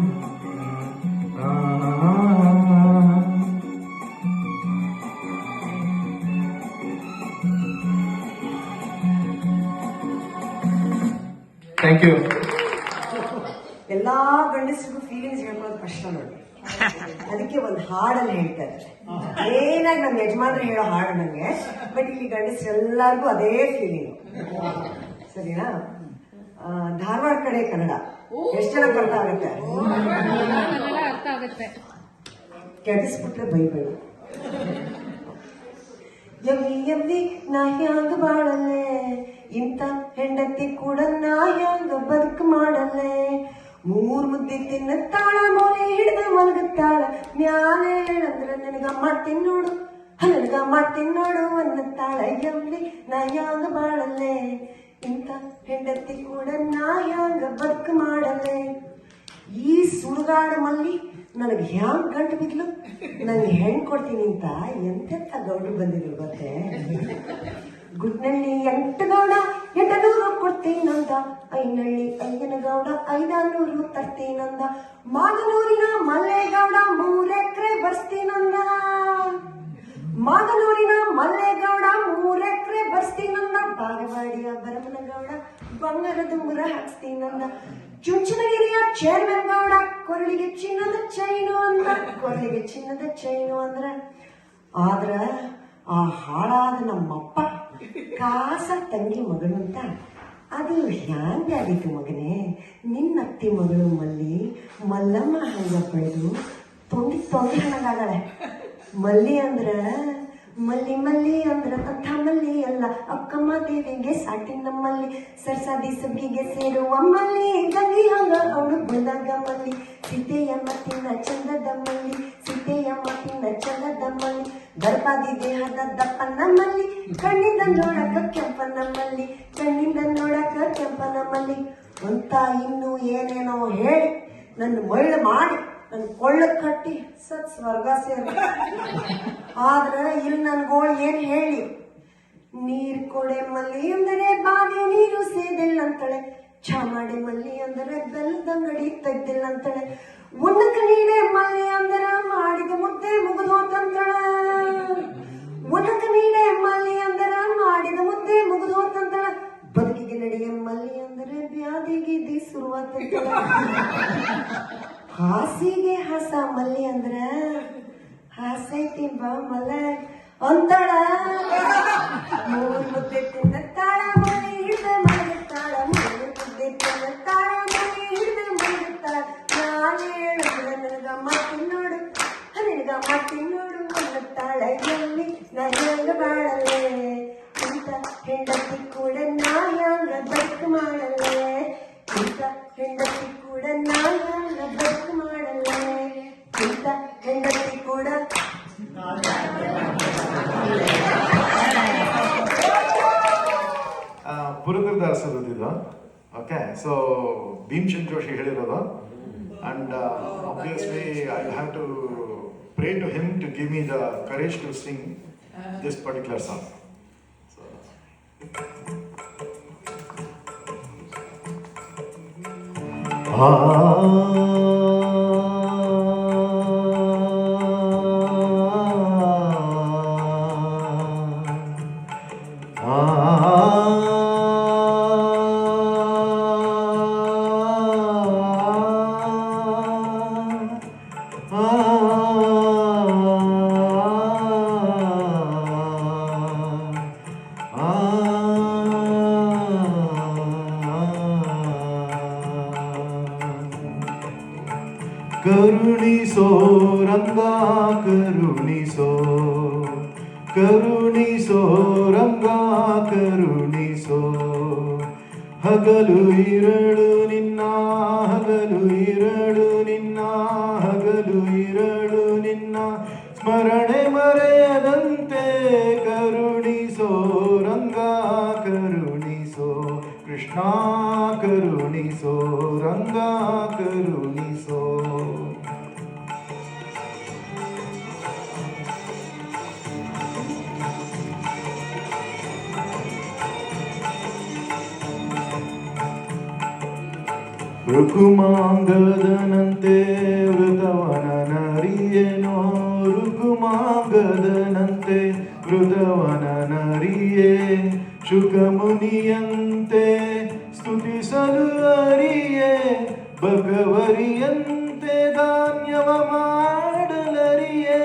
Thank you. ಎಲ್ಲಾ ಗಂಡಸರಿಗೂ ಫೀಲಿಂಗ್ಸ್ ಹೇಳ್ಕೊಳ್ಳೋದು ಕಷ್ಟ ನೋಡಿ. ಅದಕ್ಕೆ ಒಂದು ಹಾಡಲ್ಲಿ ಹೇಳ್ತಾರೆ ಏನಾಗಿ ನಮ್ಮ ಯಜಮಾನ್ರು ಹೇಳೋ ಹಾಡು ನಂಗೆ, ಬಟ್ ಇಲ್ಲಿ ಗಂಡಸರು ಎಲ್ಲರಿಗೂ ಅದೇ ಫೀಲಿಂಗ್. ಸರಿನಾ? ಧಾರವಾಡ ಕಡೆ ಕನ್ನಡ ಎಷ್ಟು ಜನ ಅರ್ಥ ಆಗುತ್ತೆ? ಕೆಡಿಸ್ಬಿಟ್ರೆ ಬೈಬೇಡ. ಎಲ್ಲಿ ನಾ ಹ್ಯಾಂಗ ಬಾಳಲ್ಲೇ ಇಂಥ ಹೆಂಡತಿ ಕೂಡ ನಾ ಹ್ಯಾಂಗ ಬದುಕು ಮಾಡಲ್ಲೇ. 3 ಮುದ್ದೆ ತಿನ್ನತ್ತಾಳ ಮೊಲೆ ಹಿಡಿದ ಮಲಗುತ್ತಾಳ ಮ್ಯಾಲೆ ಅಂದ್ರೆ ನಿನಗ ಮಾಡ್ತೀನಿ ನೋಡು ಹನಗ ಮಾಡ್ತೀನಿ ನೋಡು ಅನ್ನತ್ತಾಳ ಎಲ್ಲಿ ನಾ ಯಾಂಗ ಬಾಳಲ್ಲೇ ಇಂಥ ಹೆಂಡತಿ ಕೂಡ ನಾ ಯಾಂಗ ಬದುಕು ಮಾಡಲ್ಲೇ. ಈ ಸುಡುಗಾಡ ಮಲ್ಲಿ ನನಗೆ ಹ್ಯಾಂಗ ಗಂಟು ಬಿದ್ಲು, ನನಗೆ ಹೆಣ್ಣು ಕೊಡ್ತೀನಿ ಅಂತ ಎಂತೆಂಥ ಗೌಡ್ರು ಬಂದಿದ್ರು ಗೊತ್ತೇ. ಗುಡ್ನಳ್ಳಿ 8 ಗೌಡ 800 ಕೊಡ್ತೀನಂದ, ಐನಳ್ಳಿ ಅಯ್ಯನ ಗೌಡ 500 ತರ್ತೀನಂದ, ಮಾಗನೂರಿನ ಮಲ್ಲೇಗೌಡ 3 ಎಕರೆ ಬರ್ಸ್ತೀನಂದ, ಮಾಗನೂರಿನ ಮಲ್ಲೇಗೌಡ 3 ಎಕರೆ ಬರ್ಸ್ತೀನಂದ, ಬಾಗವಾಡಿಯ ಭರಮನಗೌಡ ಬಂಗಾರದ ಉಂಗುರ ಹಾಕ್ಸ್ತೀನಂದ, ಚುಂಚನಗಿರಿಯ ಚೇರ್ಮನ್ ಗೌಡ ಕೊರಳಿಗೆ ಚಿನ್ನದ ಚೈನು ಅಂದ, ಕೊರಳಿಗೆ ಚಿನ್ನದ ಚೈನು ಅಂದ್ರ. ಆದ್ರ ಆ ಹಾಳಾದ ನಮ್ಮಪ್ಪ ಕಾಸ ತಂಗಿ ಮಗಳು ಅಂತ ಅದು ಹ್ಯಾಂಗ ಆದಿತ್ತು ಮಗನೇ. ನಿನ್ನತ್ತಿ ಮಗಳು ಮಲ್ಲಿ ಮಲ್ಲಮ್ಮ ಹಂಗ ಬೆಳೆದು ತೊಂಡಿ ಹಣಗಾಗಳೆ. ಮಲ್ಲಿ ಅಂದ್ರ ಮಲ್ಲಿ ಅಂದ್ರ ಅಂಥ ಮಲ್ಲಿ ಅಲ್ಲ, ಅಕ್ಕಮ್ಮ ದೇವಿಗೆ ಸಾಟಿ ನಮ್ಮಲ್ಲಿ, ಸರ್ಸಾದಿ ಸಬ್ಗಿಗೆ ಸೇರುವ ಮಲ್ಲಿ, ಗಂಗಿ ಹಂಗ ಅವಳು ಬಂದಾಗ ಮಲ್ಲಿ, ಸೀತೆಯ ಮತ್ತಿನ ಚಂದದ ಮಲ್ಲಿ, ಸೀತೆಯ ಮತ್ತಿನ ಚಂದದ ಮಲ್ಲಿ, ಗರ್ಭಾದಿ ದೇಹದ ದಪ್ಪನ ಮಲ್ಲಿ, ಕಣ್ಣಿಂದ ನೋಡಕ ಕೆಂಪನ ಮಲ್ಲಿ, ಕಣ್ಣಿಂದ ನೋಡಕ ಕೆಂಪನ ಮಲ್ಲಿ ಅಂತ ಇನ್ನು ಏನೇನೋ ಹೇಳಿ ನನ್ನ ಮಳ್ಳು ಮಾಡಿ ನನ್ನ ಕೊಳ್ಳ ಕಟ್ಟಿ ಸತ್ ಸ್ವರ್ಗ ಸೇರ. ಆದ್ರ ಇಲ್ಲಿ ನನ್ಗೋಳು ಏನ್ ಹೇಳಿ, ನೀರ್ ಕೊಡೆ ಮಲ್ಲಿ ಅಂದರೆ ಬಾವಿ ನೀರು ಸೇದಿಲ್ಲ ಅಂತಳೆ, ಚಾಮಾಡಿ ಮಲ್ಲಿ ಅಂದರೆ ಬೆಲ್ಲದಂಗಡಿ ತೆಗ್ದಿಲ್ಲ ಅಂತಳೆ, ಉಣ್ಣಕ ನೀಡೆ ಮಲ್ಲಿ ಅಂದರ ಮಾಡಿದ ಮುದ್ದೆ ಮುಗಿದೋತಂತಳ, ಉಣ್ಣಕ ನೀಡೆ ಮಲ್ಲಿ ಅಂದರ ಮಾಡಿದ ಮುದ್ದೆ ಮುಗಿದೋತಂತಳ, ಬದುಕಿಗೆ ನಡೆಯ ಮಲ್ಲಿ ಅಂದರೆ ಬ್ಯಾದಿಗಿದ್ದಿ ಶುರುವಾತಂತಳ, ಹಾಸಿಗೆ ಹಸ ಮಲ್ಲಿ ಅಂದ್ರ ಹಾಸೈತಿ ಬಾ ಮಲ್ಲ ಅಂತಳ, 3 ಮುದ್ದೆ ತಿನ್ನತ್ತಾಳ ಮಲ್ಲಿ ಹಿಡಿದ ಮಲಗುತ್ತಾಳ, 3 ಮುದ್ದೆ ತಿನ್ನತ್ತಾಳ ಮಲ್ಲಿ ಹಿಡಿದ ಮಲಗುತ್ತಾಳ, ನಾನು ಹೇಳಿದ್ರೆ ನನಗ ಮತ್ತಿ ನೋಡು ಅನ್ನತ್ತಾಳ ಎಲ್ಲಿ ನಾ ಹೆಂಗ ಬಾಳಲ್ಲೇ, ಇಂಥ ಹೆಂಡತಿ ಕೂಡ ನಾ ಹ್ಯಾಂಗ ಬದುಕು ಮಾಡಲ್ಲೇ, ಇಂಥ ಹೆಂಡತಿ ಕೂಡ ನಾ ಹ್ಯಾಂಗ ಬದುಕು ಮಾಡಲ್ಲೇ, ಇಂಥ ಹೆಂಡತಿ ಕೂಡ. ಪುರಂದರದಾಸರು ಇದು. ಓಕೆ, ಸೊ ಭೀಮ್ಸೆನ್ ಜೋಶಿ ಹೇಳಿರೋದು. And obviously I have to pray to him to give me the courage to sing this particular song. So, ಕರುಣಿಸೋ ರಂಗ ಕರುಣಿಸೋ, ಕರುಣಿಸೋ ರಂಗ ಕರುಣಿಸೋ, ಹಗಲು ಇರಳು ನಿನ್ನ, ಹಗಲು ಇರಳು ನಿನ್ನ, ಹಗಲು ಇರಳು ನಿನ್ನ ಸ್ಮರಣೆ ಮರೆಯದಂತೆ, ಕರುಣಿಸೋ ರಂಗ ಕರುಣಿಸೋ, ಕೃಷ್ಣ ಕರುಣಿಸೋ ರಂಗ ಕರುಣಿಸೋ. ಋಕುಮಾಂಗದನಂತೆ ವೃತವನ ನರಿಯೇನೋ, ಋಕುಮಾಂಗದನಂತೆ ವೃತವನ ನರಿಯೇ, ಶುಕಮುನಿಯಂತೆ ಸ್ತುತಿಸಲು ಅರಿಯೇ, ಭಗವರಿಯಂತೆ ಧಾನ್ಯವ ಮಾಡಲರಿಯೇ,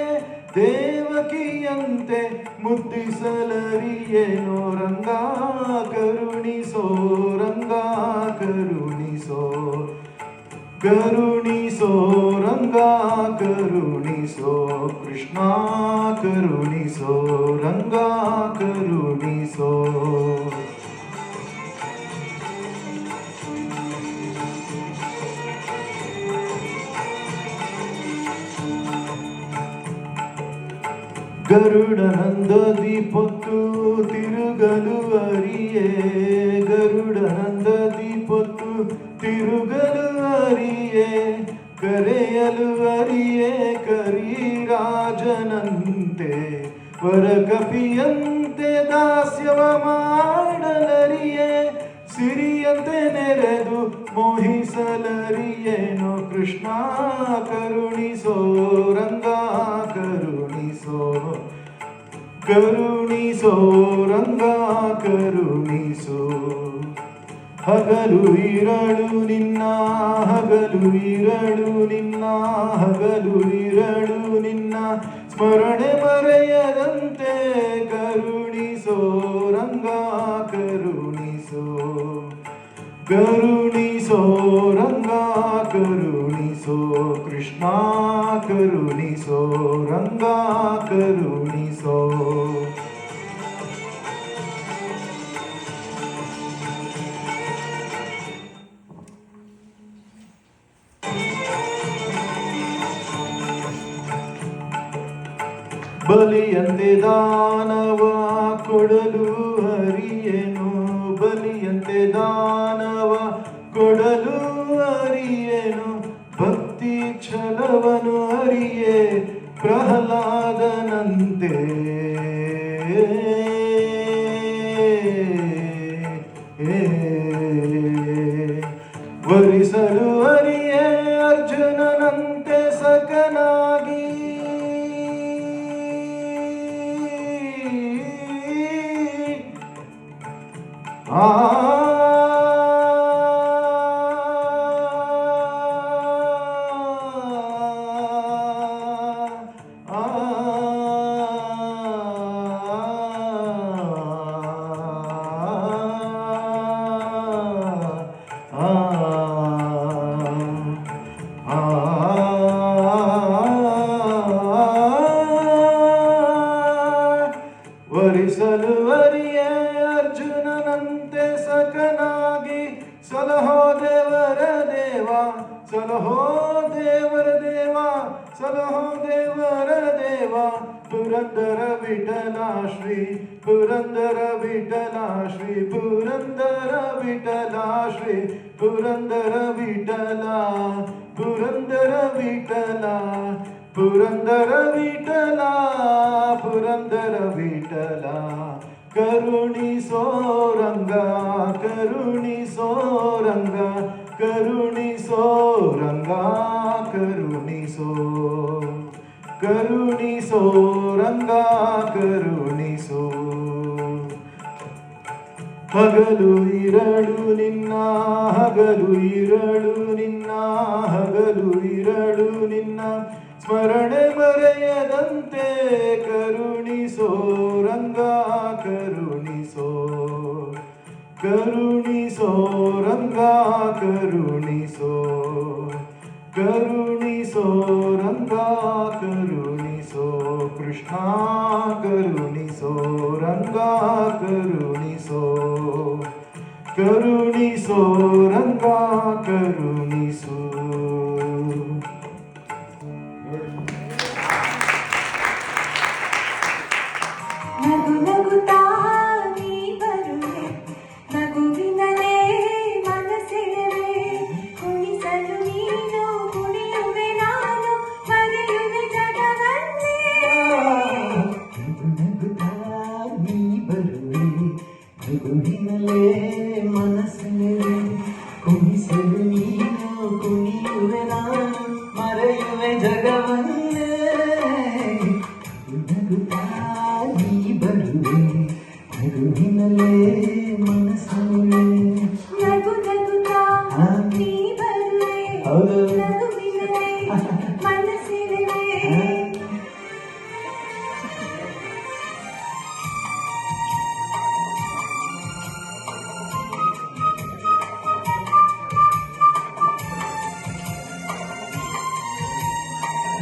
ದೇವಕಿಯಂತೆ ಮುದ್ದಿಸಲರಿಯೇನೋ, ರಂಗ ಕರುಣಿಸೋ ರಂಗ ಕರುಣಿಸೋ, ಕರುಣಿಸೋ ರಂಗ ಕರುಣಿಸೋ, ಕೃಷ್ಣ ಕರುಣಿಸೋ ರಂಗ ಕರುಣಿಸೋ. ಗರುಡ ಕಪಿಯಂತೆ ದಾಸ್ಯವ ಮಾಡಲರಿಯೇ ಸಿರಿಯಂತೆ ನೆರೆದು ಮೋಹಿಸಲರಿಯೇನು ಕೃಷ್ಣ ಕರುಣಿಸೋ ರಂಗ ಕರುಣಿಸೋ ಕರುಣಿಸೋ ರಂಗ ಕರುಣಿಸೋ ಹಗಲು ಇರಳು ನಿನ್ನ ಹಗಲು ಇರಳು ನಿನ್ನ ಹಗಲು ಇರಳು ನಿನ್ನ ಸ್ಮರಣೆ ಮರೆಯದಂತೆ ಕರುಣಿಸೋ ರಂಗ ಕರುಣಿಸೋ ಕರುಣಿಸೋ ರಂಗ ಕರುಣಿಸೋ ಕೃಷ್ಣ ಕರುಣಿಸೋ ರಂಗ ಕರುಣಿಸೋ ಬಲಿಯಂತೆ ದಾನವ ಕೊಡಲು ಹರಿಯೇನು ಬಲಿಯಂತೆ ದಾನವ ಕೊಡಲು ಹರಿಯೇನು ಭಕ್ತಿ ಛಲವನು ಹರಿಯೇ ಪ್ರಹ್ಲಾದನಂತೆ ವರಿಸಲು ಹರಿಯೇ ಅರ್ಜುನನಂತೆ ಸಕನಾಗಿ ಆ ವರಿಸಲು ಹರಿಯೇ ಅರ್ಜುನನಂತೆ ಸಕನಾಗಿ ಸಲಹೋ ದೇವರ ದೇವ ಸಲಹೋ ದೇವರ ದೇವ ಸಲಹೋ ದೇವರ ದೇವ ಪುರಂದರ ವಿಠಲ ಶ್ರೀ ಪುರಂದರ ವಿಠಲ ಶ್ರೀ ಪುರಂದರ ವಿಠಲ ಶ್ರೀ ಪುರಂದರ ವಿಠಲ ಪುರಂದರ ವಿಠಲ ಪುರಂದರ ವಿಠಲ ಪುರಂದರ ವಿಠಲ ಕರುಣಿಸೋ ರಂಗ ಕರುಣಿಸೋ ರಂಗ ಕರುಣಿಸೋ ರಂಗ ಕರುಣಿಸೋ ಕರುಣಿಸೋ ರಂಗ ಕರುಣಿಸೋ ಹಗಲು ಇರಳು ನಿನ್ನ ಹಗಲು ಇರಳು ನಿನ್ನ ಹಗಲು ಇರಳು ನಿನ್ನ ಸ್ಮರಣೆ ಮರೆಯದಂತೆ ಕರುಣಿಸೋ ರಂಗ ಕರುಣಿಸೋ ಕರುಣಿಸೋ ರಂಗ ಕರುಣಿಸೋ ಕರುಣಿಸೋ ರಂಗ ಕರುಣಿಸೋ ಕೃಷ್ಣ ಕರುಣಿಸೋ ರಂಗ ಕರುಣಿಸೋ ಕರುಣಿಸೋ ರಂಗ ಕರುಣಿಸೋ ನಗು ನಗುತ್ತಾ ನೀ ಬರುವೆ ನಗುವಿನಲೇ ಮನಸ್ಸಿರುವೆ ಕುಣಿಸಲು ನೀನು ಕುಣಿಯುವೆ ನಾನು ಮರೆಯುವೆ ಜಗವನ್ನೇ ನಗುತ್ತಾ ನೀ ಬರುವೆ ನಗುವಿನಲೇ ಮನಸ್ಸಿರುವೆ ಕುಣಿಸಲು ನೀನು ಕುಣಿಯುವೆ ನಾನು ಮರೆಯುವೆ ಜಗವನ್ನೇ ನಗುತ್ತಾ ನೀ ಬರುವೆ ನಗುವಿನಲೇ ಮನಸ್ಸಿರುವೆ ನಗು ನಗುತ್ತಾ ನೀ ಬರುವೆ ನಗುವಿನಲೇ ಮನಸ್ಸಿರುವೆ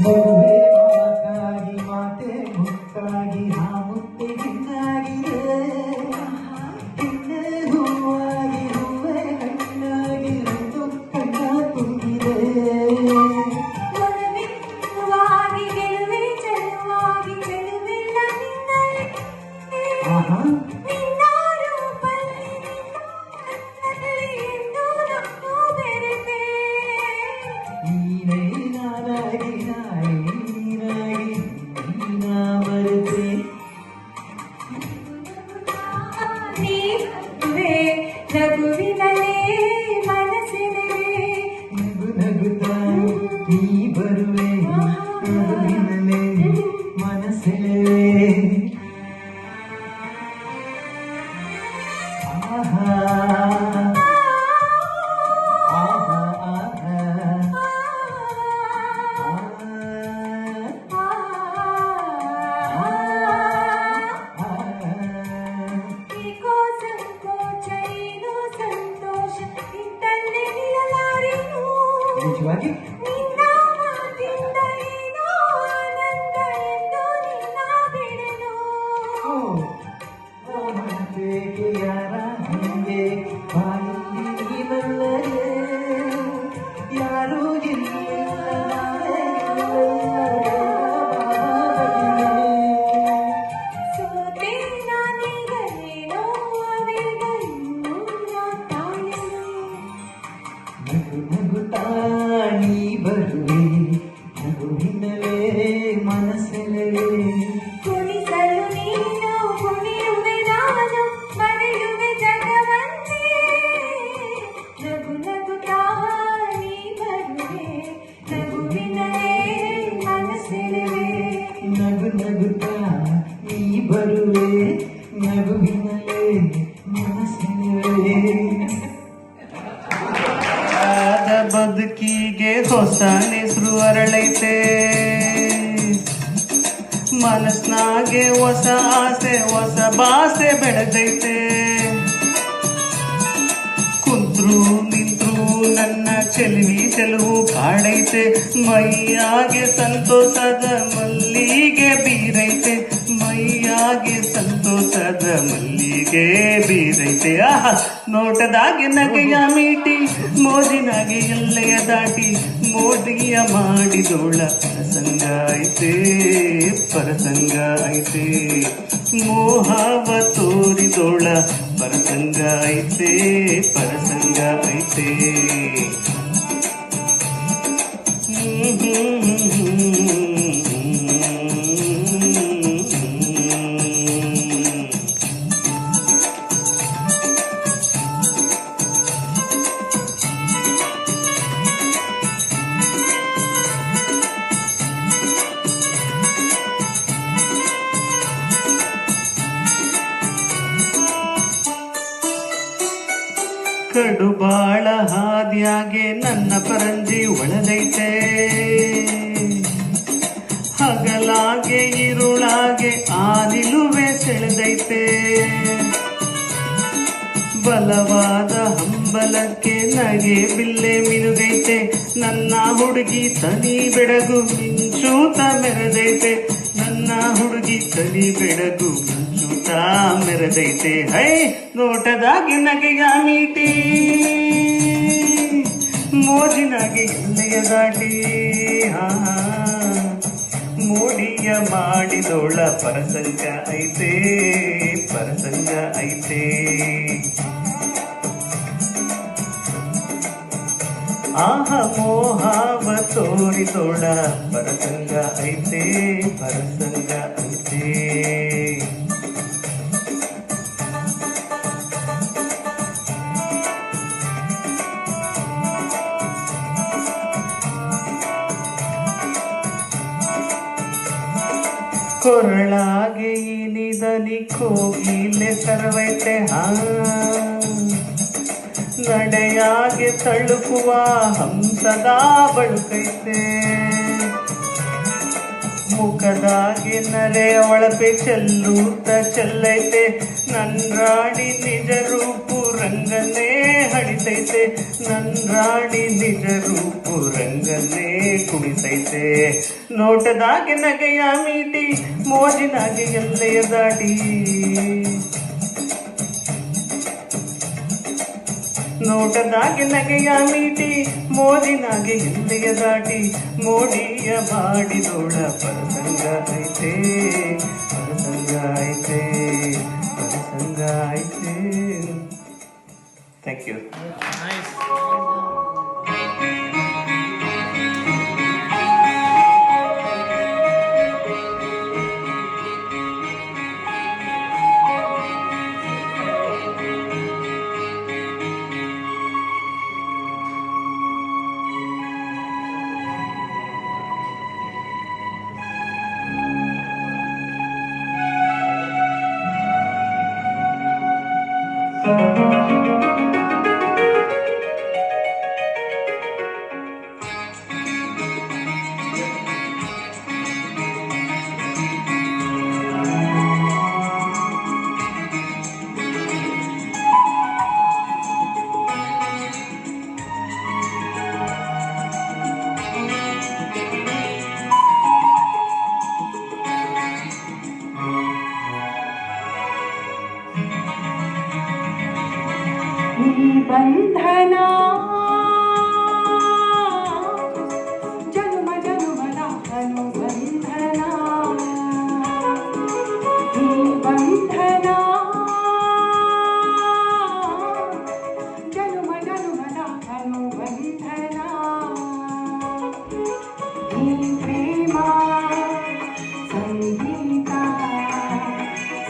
ಮದುವೆ ಮಾತಾಗಿ ಮಾತೆ ಮುತ್ತಾಗಿ ಆ ಮುತ್ತೆ ಹೆಣ್ಣಾಗಿದೆ ಹೆಣ್ಣೆ ಹೂವಾಗಿ ಹೂವೆ ಹಣ್ಣಾಗಿ ಒಂದು ಕಣ್ಣ ತುಂಬಿದೆ ಒಲವಿರುವಾಗಿ ಗೆಲುವೆ ಚೆಲುವಾಗಿ ಚೆಲುವೆಲ್ಲ ನಿನ್ನಲೇ ಆಹಾ ನಿನ್ನ ರೂಪಲ್ಲಿ ನಿನ್ನಲ್ಲಿ ಎಂದು ನಾವು ಬೆರೆತೆ ನೀನೇ ನಾನಾಗಿ ನಾಯಿ ನೀನಾಗಿ ನೀನಾ ಮರೆತೆ ಹಾಗೆ ನಿನ್ನ ಮಾತಿಂದ ಏನೋ ಆನಂದ ಎಂದು ನಿನ್ನ ಬಿಡೆನು. ಬೇಕೆ ಯಾರ ಹಿಂದೆ ಬಾಯಲ್ಲಿ ನೀನಲ್ಲದೆ ಯಾರೂ ಇಲ್ಲ ನಾನೇ ಸೋತೆ ನಾನೀಗ ಏನೋ ಅವಿಗ ಇನ್ನೂ ನಾ ತಾಳೆನು. ನಗು ನಗುತ್ತಾ ನೀ ಬರುವೆ ನಗುವಿನಲೇ ಮನಸ್ಸೆಲೆವೆ ಕುಣಿಸಲು ನೀನು ಕುಣಿಯುವೆ ನಾನು ಮರೆಯುವೆ ಜಗವನ್ನೇ. ನಗು ನಗುತ್ತಾ ನೀ ಬರುವೆ ನಗುವಿನಲೇ ಮನಸ್ಸೆಳೆವೆ. ನಗು ನಗುತ್ತಾ ನೀ ಬರುವೆ ನಗುವಿನಲೇ ಮನಸ್ಸೆಲೆವೆ ಆದ ಬದುಕಿಗೆ ಹೊಸ ಹೆಸರು ಅರಳೈತೆ ಮನಸ್ನಾಗೆ ಹೊಸ ಆಸೆ ಹೊಸ ಭಾಷೆ ಬೆಳೆದೈತೆ ಕುಂತ್ರು ನಿಂತ್ರು ನನ್ನ ಚೆಲುವಿ ಚೆಲುವು ಕಾಡೈತೆ ಮೈಯಾಗೆ ಸಂತೋಷದ ಮಲ್ಲಿಗೆ ಬೀರೈತೆ ಮೈಯಾಗೆ ಸಂತೋಷದ ಮಲ್ಲಿಗೆ ಬೀರೈತೆ ಆಹಾ ನೋಟದಾಗೆ ನಗೆಯ ಮೀಟಿ ಮೋಜಿನಾಗೆ ಎಲ್ಲೆಯ ದಾಟಿ ಮೋದಿಯ ಮಾಡಿದೋಳ ಪರಸಂಗ ಐತೆ ಪರಸಂಗ ಐತೆ ಮೋಹವ ತೋರಿದೋಳ ಪರಸಂಗ ಐತೆ ಪರಸಂಗ ಐತೆ ಕಡುಬಾಳ ಹಾದಿಯಾಗೆ ನನ್ನ ಪರಂಜಿ ಒಳಗೈತೆ ಹಗಲಾಗೆ ಇರುಳಾಗೆ ಆ ನಿಲುವೆ ಸೆಳೆದೈತೆ ಬಲವಾದ ಹಂಬಲಕ್ಕೆ ನಗೆ ಬಿಲ್ಲೆ ಮಿನುಗೈತೆ ನನ್ನ ಹುಡುಗಿ ತನಿ ಬೆಳಗು ಮಿಂಚೂತ ಮೆರೆದೈತೆ ನನ್ನ ಹುಡುಗಿ ತನಿ ಬೆಳಗು ಮಿಂಚೂತ ಮೆರೆದೈತೆ ಹೈ ನೋಟದಾಗಿ ನಗೆಯ ಮೀಟಿ ಮೋಜಿನಾಗೆ ಎಲ್ಲೆಯ ದಾಟಿ ಮೋಡಿಯ ಮಾಡಿದೋಳ ಪರಸಂಗ ಐತೆ ಪರಸಂಗ ಐತೆ ಆಹ ಮೋಹವ ತೋರಿದೋಳ ಪರಸಂಗ ಐತೆ ಪರಸಂಗ ಐತೆ ಕೊರಳಾಗೆ ಇನಿದನಿ ಕೋಗಿಲೆ ಸರ್ವೈತೆ ನಡೆಯಾಗೆ ತಳುಕುವ ಹಂಸದ ಬಳುಕೈತೆ ಮುಖದಾಗೆ ನರೆ ಒಳಪೆ ಚೆಲ್ಲೂತ ಚೆಲ್ಲೈತೆ ನನ್ ರಾಣಿ ನಿಜ ರೂಪು ರಂಗನೇ ಹಡಿತೈತೆ ನನ್ ರಾಣಿ ನಿಜ ರೂಪು ರಂಗನೇ ಕುಣಿಸೈತೆ ನೋಟದಾಗೆ ನಗೆಯ ಮೀಟಿ ಮೋಜಿನಾಗೆ ಎಲ್ಲೆಯ ದಾಟಿ ನೋಟದಾಗೆ ನಗೆಯ ಮೀಟಿ ಮೋಜಿನಾಗೆ ಎಲ್ಲೆಯ ದಾಟಿ ಮೋಡಿಯ ಮಾಡಿದೋಳ ಪರಸಂಗ ಐತೆ ಪರಸಂಗ ಐತೆ ಪರಸಂಗ ಐತೆ ಥ್ಯಾಂಕ್ ಯು ಈ ಬಂಧನ ಜನುಮ ಜನುಮದ ಅನುಬಂಧನ ಈ ಬಂಧನ ಜನುಮ ಜನುಮದ ಅನುಬಂಧನ ಈ ಪ್ರೇಮ ಸಂಗೀತ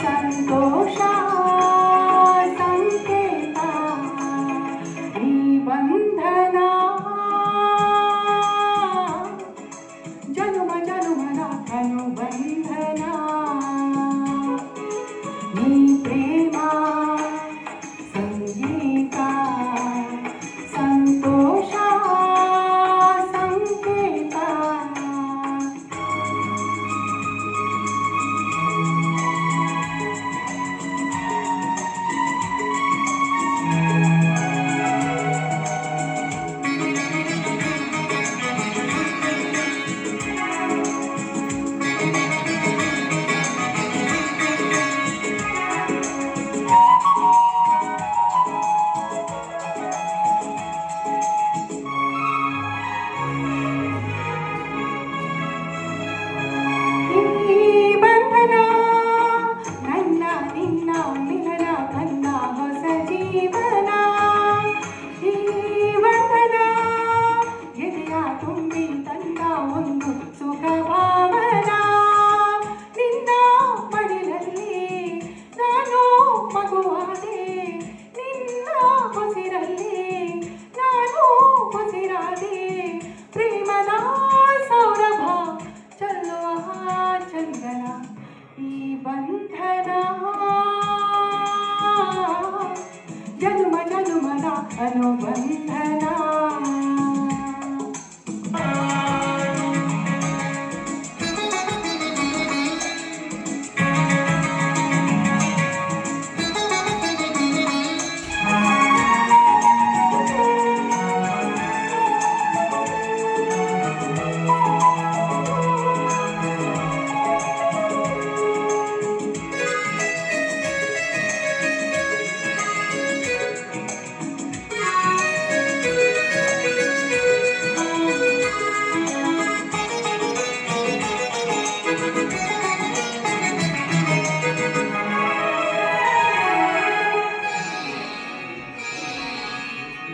ಸಂತೋಷ ಸಂಕೇತ ಈ ಬಂಧನ ಜನುಮ ಜನುಮದ ಅನುಬಂಧನ ಈ ಪ್ರೇಮ ಸಂಗೀತ ಸಂತೋಷ ಸಂಕೇತ ಈ ಬಂಧನ ನನ್ನ ನಿನ್ನ ಮಿಲನ ನನ್ನ ಹೊಸ ಜೀವನ ಈ ಬಂಧನ ಎದೆಯ ತುಂಬಿ ತಂದ ಒಂದು ಸುಖ ಭಾವನ ನಿನ್ನ ಮಡಿಲಲ್ಲಿ ನಾನು ಮಗುವಾದೆ ನಿನ್ನ ಹೊಸಿರಲ್ಲಿ ನಾನು ಹೊಸಿರಾದೆ ಪ್ರೇಮದ ಸೌರಭ ಚಲುವ ಚಂದನ ಈ ಬಂಧನ ಜನುಮ ಜನುಮದ ಅನುಬಂಧನ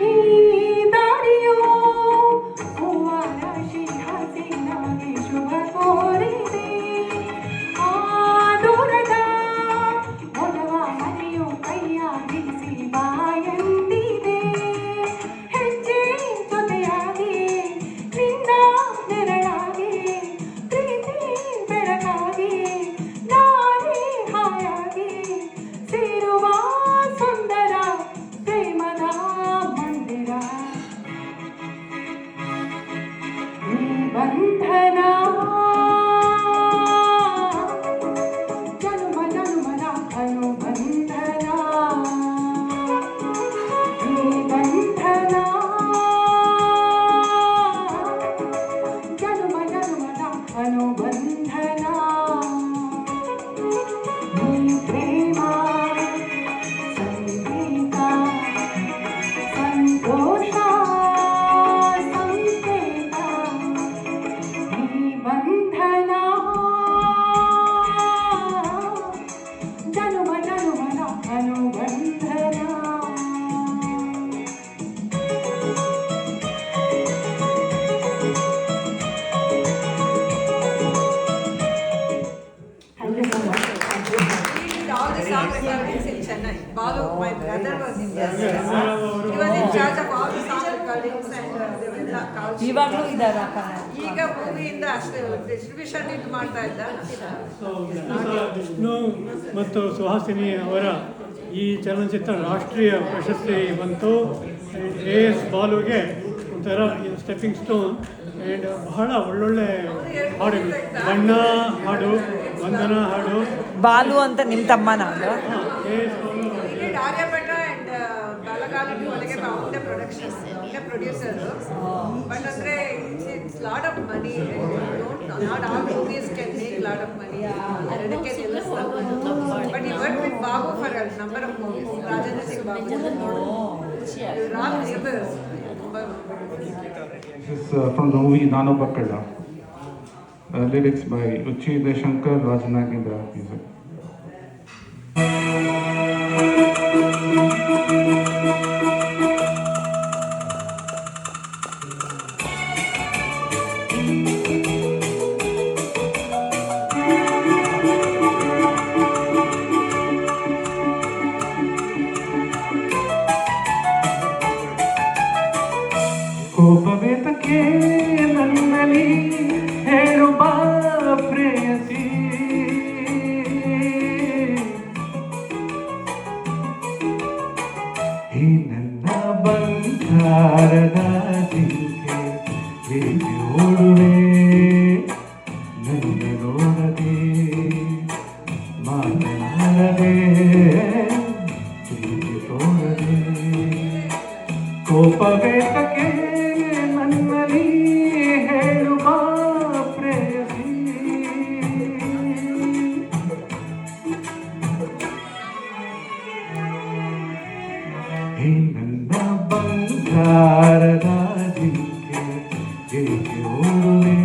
ಈ ದಾರಿಯೋ ಹೂವರಾಶಿ ಹಸಿನಾಗಿ ಶುಭ ಕೋರಿದೆ ಆ ದೂರದ ಒಲವ ಮನೆಯು ಕೈಯ ಬಿಡಿಸಿ ಬಾಯಂದಿದೆ ಹೆಜ್ಜೆ ಜೊತೆಯಾಗಿ ನಿನ್ನ ನೆರಳಾಗಿ ಪ್ರೀತಿ ಬೆಳಕಾಗಿ ನಾನೇ ಹಾಯಾಗಿ ಸೇರುವ ಸುಂದರ ಪ್ರೇಮದ ಮಂದಿರ ಈ ಬಂಧನ ಜನುಮ ಜನುಮದ ಅನುಬಂಧನ ಈ ಬಂಧನ ಜನುಮ ಜನುಮದ ಅನುಬಂಧನ ಈ ಪ್ರೇಮ ಸಂಗೀತ ಸಂತೋಷ ಸಂಕೇತ ಈ ಬಂಧನ ಜನುಮ ಜನುಮದ ಅನುಬಂಧನ All the songs are in Chennai. Balu, my brother was in there. He was in charge of all the song recordings and they were ಇವಾಗಲೂ ಇದ್ದಾರ ಈಗ ಮೂವಿಯಿಂದ ಅಷ್ಟೇ ಡಿಸ್ಟ್ರಿಬ್ಯೂಷನ್ ಇದು ಮಾಡ್ತಾ ಇದ್ದ. ವಿಷ್ಣು ಮತ್ತು ಸುಹಾಸಿನಿ ಅವರ ಈ ಚಲನಚಿತ್ರ ರಾಷ್ಟ್ರೀಯ ಪ್ರಶಸ್ತಿ ಬಂತು. ಎಸ್ ಬಾಲುಗೆ ಒಂಥರ ಸ್ಟೆಪ್ಪಿಂಗ್ ಸ್ಟೋನ್ ಆ್ಯಂಡ್ ಬಹಳ ಒಳ್ಳೊಳ್ಳೆ ಹಾಡುಗಳು, ಬಣ್ಣ ಹಾಡು, ವಂದನ ಹಾಡು. ಬಾಲು ಅಂತ ನಿಮ್ಮ ತಮ್ಮನ ಅದು? He did Aryabhatta and Balagalu ಒಳಗೆ ಅವನೇ ಪ್ರೊಡಕ್ಷನ್, ಅವನೇ ಪ್ರೊಡ್ಯೂಸರ್. ಬಟ್ ಅಂದರೆ it's lot of money. Not all movies can make lot of money. ಎರಡಕ್ಕೆ ನಿಲ್ಲಿಸ್ತಾರೆ. ಬಟ್ ಈ work with Babu for a number of movies. Rajendra Singh Babu This is from the movie Nano Bakkala. Lyrics by Uchida Shankar Rajanagendra. Music. ಕೋಪವೇತಕ್ಕೆ ನನ್ನಲ್ಲಿ ಹೇಳು ಬಾ ಪ್ರೇಯಸಿ, ಈ ನನ್ನ ಬಂಗಾರದ ಜಿಂಕೆ ಹೇಗೆ ಓಡುವೆ ನನ್ನ ನೋಡದೆ ಮಾತನಾಡದೆ ಪ್ರೀತಿ ತೋರದೆ. ಕೋಪವೇತಕ್ಕೆ ನನ್ನಲ್ಲಿ ಹೇಳುವ ಪ್ರೇಯಸಿ, ಈ ನನ್ನ ಬಂಗಾರದ ಜಿಂಕೆ ಹೇಗೆ ಓಡುವೆ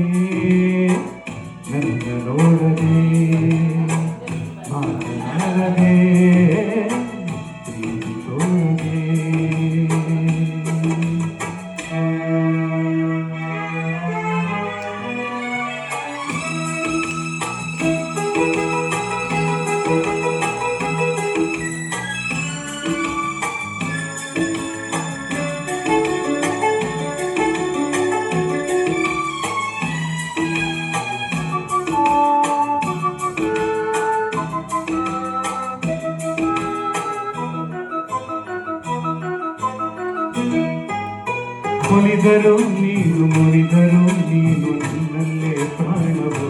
ನನ್ನ ನೋಡದೆ ಮಾತನಾಡದೆ ಪ್ರೀತಿ ತೋರದೆ. ಒಲಿದರು ನೀನು ಮುರಿದರು ನೀನು ನನ್ನಲ್ಲೇ ಪ್ರಾಣವು,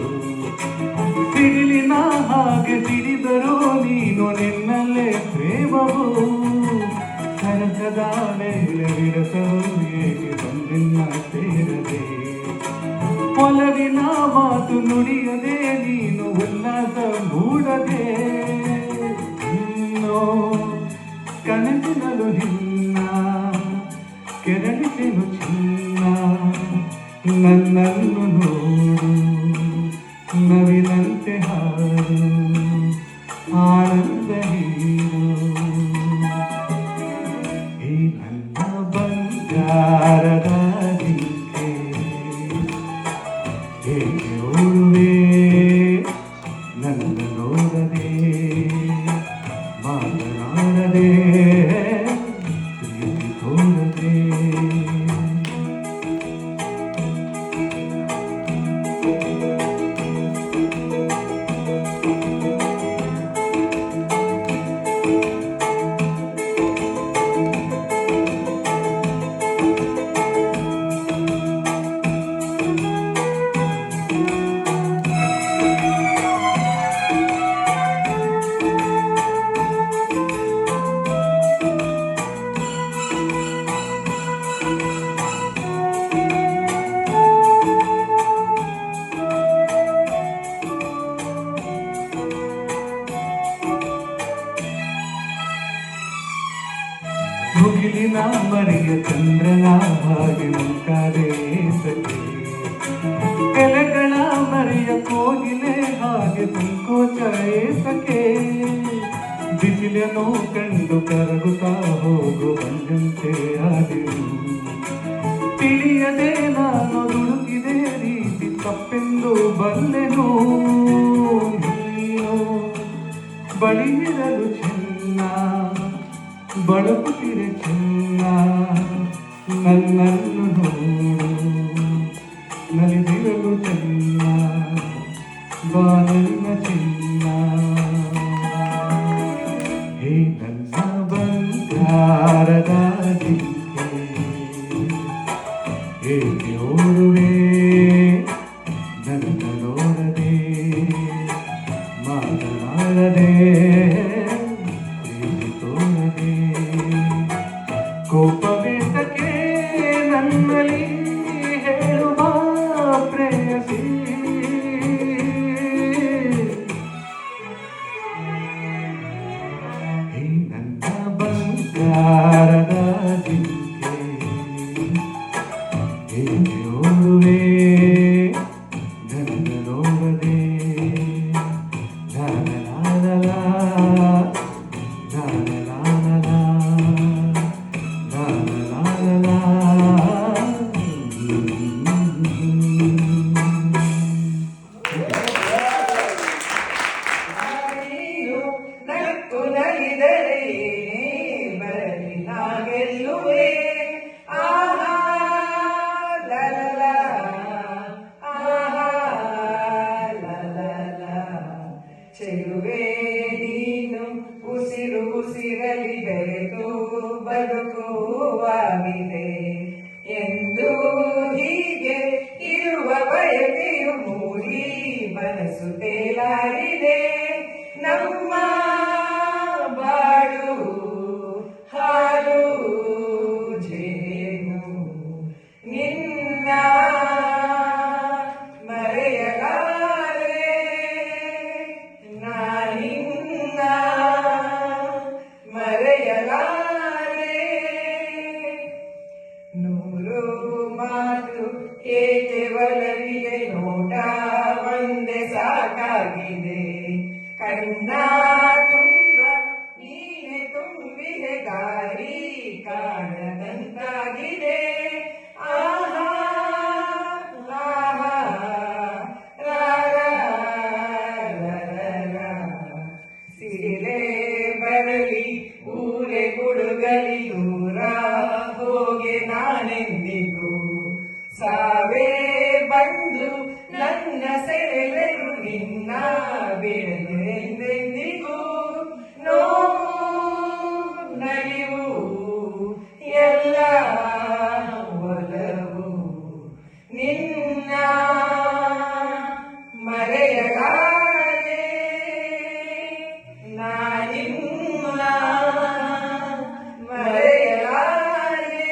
ಸಿಡಿಲಿನ ಹಾಗೆ ಸಿಡಿದರು ನೀನು ನಿನ್ನಲ್ಲೇ ಪ್ರೇಮವು. ಸರಸದ ಮೇಲೆ ವಿರಸವು ಏಕೆ ಬಂದಿನ್ನ ಸೇರದೆ, ಒಲವಿನ ಮಾತು ನುಡಿಯದೆ ನೀನು ಉಲ್ಲಾಸ ಮೂಡದೆ. ಇನ್ನೋ ಕನಸಿನಲು ನಿನ್ನ ಕೆರಳಿಸೆನು ಚಿನ್ನ, ನನ್ನನ್ನು ನೋಡು ನವಿನಂತೆ ಹಾಡು ಆನಂದ ನೀರು. ಈ ನನ್ನ ಬಂಗಾರದ ಜಿಂಕೆ ಹೇಗೆ ಓಡುವೆ ನನ್ನ ನೋಡದೆ ಮಾತನಾಡದೆ ಪ್ರೀತಿ ತೋರದೆ. ಮುಗಿಲಿನ ಮರೆಯ ಚಂದ್ರನ ಹಾಗೆ ಮುಂತಾದೆ ಸಖಿ, ಎಲೆಗಳ ಮರೆಯ ಕೋಗಿಲೆ ಹಾಗೆ ಸಂಕೋಚ ಸಖೆ. ಬಿಸಿಲನ್ನು ಕಂಡು ಕರಗುತ್ತಾ ಹೋಗು ಬಂದಂತೆ ಆದೆನು, ತಿಳಿಯದೆ ನಾನು ದುಡುಕಿದೆ ರೀತಿ ತಪ್ಪೆಂದು ಬಲ್ಲೆನು. ನೀನು ಬಳಿಯಿರಲು ಚೆನ್ನ ಬಳಕುತ್ತಿರೆ ಚೆನ್ನ, ನನ್ನನ್ನು ನೋಡು ನಲಿದಿರಲು ಚೆನ್ನ ಬಾ ನನ್ನ ಚೆನ್ನ. ಹೇ ನನ್ನ ಬಂಗಾರದ ಜಿಂಕೆ ಹೇಗೆ ಓಡುವೆ ನನ್ನ ನೋಡದೆ ಮಾತನಾಡದೆ ಪ್ರೀತಿ ತೋರದೆ. ಕೋಪವೇತಕ್ಕೆ ನನ್ನಲ್ಲಿ ಹೇಳುವ ಪ್ರೇಯಸಿ, ಈ ನನ್ನ ಬಂಗಾರದ ಜಿಂಕೆ ಏಕೆ ಓಡುವೆ ನನ್ನ ನೋಡದೆ ಲಾಲಲಾಲಲ, ಲಾಲಲಾಲಲ, ಲಾಲಲಾಲಲ. ನಕ್ಕು ನಲಿದರೆ ಬರಲಿ ನಾ ಗೆಲ್ಲುವೆ. ಆಹಾ ಲಲಲ, ಆಹಾ ಲಲಲ. ಚೆಲುವೆ ನೀನು ಉಸಿರು ಉಸಿರಲಿ ಬೆರೆತು ಬದುಕುವಾಗಿದೆ ಎಂದು ಹೀಗೆ ಇರುವ ಬಯಕೆಯು ಮೂಡಿ ಮನಸ್ಸು ತೇಲಾಡಿದೆ. ನಮ್ಮ ಬಾಳು ಹಾಲು ಜೇನು ನಿನ್ನ ಮರೆಯಲಾರೆ ನಾನಿನ್ನ ಮರೆಯಲಾರೆ. ನೂರು ಮಾತು ಏಕೆ ಒಲವಿಗೆ ನೋಟ ಒಂದೇ ಸಾಕಾಗಿದೆ. ಕಣ್ಣ ತುಂಬ ನೀನೆ ತುಂಬಿದೆ ದಾರಿ ಕಾಣದಂತಾಗಿದೆ. ಆಹಾ ಆಹಾ ರಾರ ಸಿರಿಲೆ ಬರಲಿ ಊರೆ ಗುಡುಗಲಿ ದೂರ ಹೋಗೆ ನಾನೆಂದಿಗೂ ಸಾವೇ ಬಂದು ನನ್ನ ಸೆಳೆದರು ನಿನ್ನ ಬಿಡದೆಂದೆಂದಿಗೂ. ನೋವು ನಲಿವು ಎಲ್ಲ ಒಲವು ನಿನ್ನ ಮರೆಯಲಾರೆ ನಾನಿನ್ನ ಮರೆಯಲಾರೆ.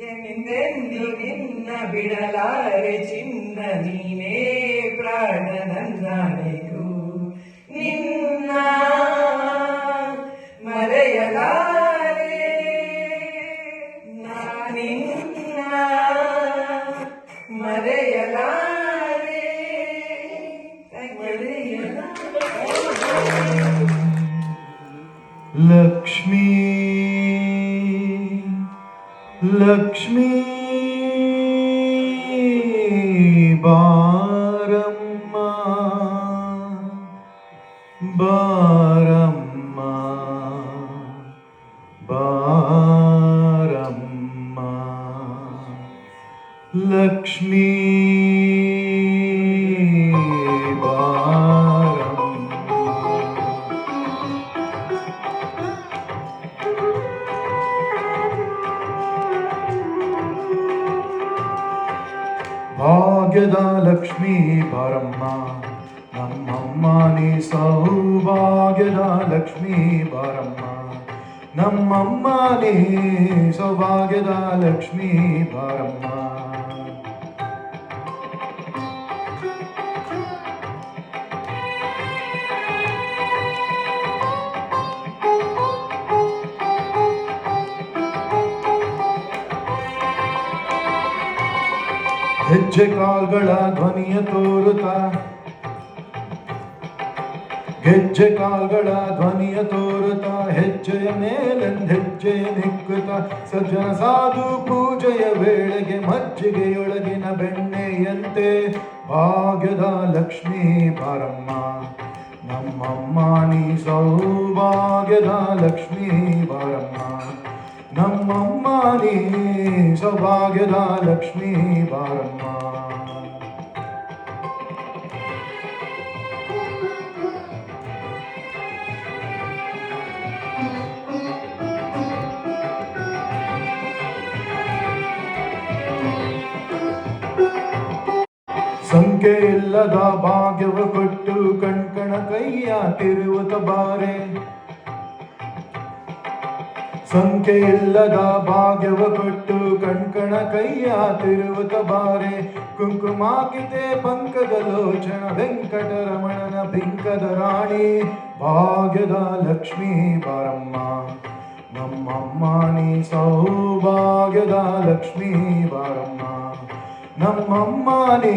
ಎಂದೆಂದು ನಿನ್ನ ಬಿಡಲಾರೆ ಚಿನ್ನ ನೀನೇ ಪ್ರಾಣ ನನ್ನನೆಗೂ. ನಿನ್ನ ಮರೆಯಲಾರೆ ನಾನಿನ್ನ ಮರೆಯಲಾರೆ ಲಕ್ಷ್ಮೀ ಲಕ್ಷ್ಮೀ ಬಾರಮ್ಮ ಬಾರಮ್ಮ ಬಾರಮ್ಮ ಲಕ್ಷ್ಮೀ ಭಾಗ್ಯದ ಲಕ್ಷ್ಮೀ ಬಾರಮ್ಮ ನಮ್ಮಮ್ಮ ನೀ ಸೌಭಾಗ್ಯದ ಲಕ್ಷ್ಮೀ ಬಾರಮ್ಮ ನಮ್ಮಮ್ಮ ನೀ ಸೌಭಾಗ್ಯದ ಲಕ್ಷ್ಮೀ ಬಾರಮ್ಮ. ಹೆಜ್ಜೆ ಕಾಲ್ಗಳ ಧ್ವನಿಯ ತೋರುತ್ತಾ ಗೆಜ್ಜೆ ಕಾಲ್ಗಳ ಧ್ವನಿಯ ತೋರುತ್ತಾ ಹೆಜ್ಜೆಯ ಮೇಲೆಂದೆಜ್ಜೆಯ ನಿಕ್ಕುತ್ತ ಸಜ್ಜನ ಸಾಧು ಪೂಜೆಯ ವೇಳೆಗೆ ಮಜ್ಜಿಗೆಯೊಳಗಿನ ಬೆಣ್ಣೆಯಂತೆ ಭಾಗ್ಯದ ಲಕ್ಷ್ಮೀ ಬಾರಮ್ಮ ನಮ್ಮಮ್ಮ ನೀ ಸೌಭಾಗ್ಯದ ಲಕ್ಷ್ಮೀ ಬಾರಮ್ಮ ನಮ್ಮಮ್ಮ ನೀ ಸೌಭಾಗ್ಯದ ಲಕ್ಷ್ಮೀ ಬಾರಮ್ಮ. ಸಂಖ್ಯೆ ಇಲ್ಲದ ಭಾಗ್ಯವ ಕೊಟ್ಟು ಕಣ್ಕಣ ಕೈಯ ತಿರುವುತ ಬಾರೆ ಸಂಖ್ಯೆ ಇಲ್ಲದ ಭಾಗ್ಯವ ಕೊಟ್ಟು ಕಣ್ಕಣ ಕೈಯ ತಿರುವುತ ಬಾರೆ ಕುಂಕುಮಾಕಿತೆ ಪಂಕದ ಲೋಚನ ವೆಂಕಟರಮಣನ ಬಿಂಕದ ರಾಣಿ ಭಾಗ್ಯದ ಲಕ್ಷ್ಮೀ ಬಾರಮ್ಮ ನಮ್ಮಮ್ಮ ನೀ ಸೌಭಾಗ್ಯದ ಲಕ್ಷ್ಮೀ ಬಾರಮ್ಮ, ನಮ್ಮಮ್ಮ ನೀ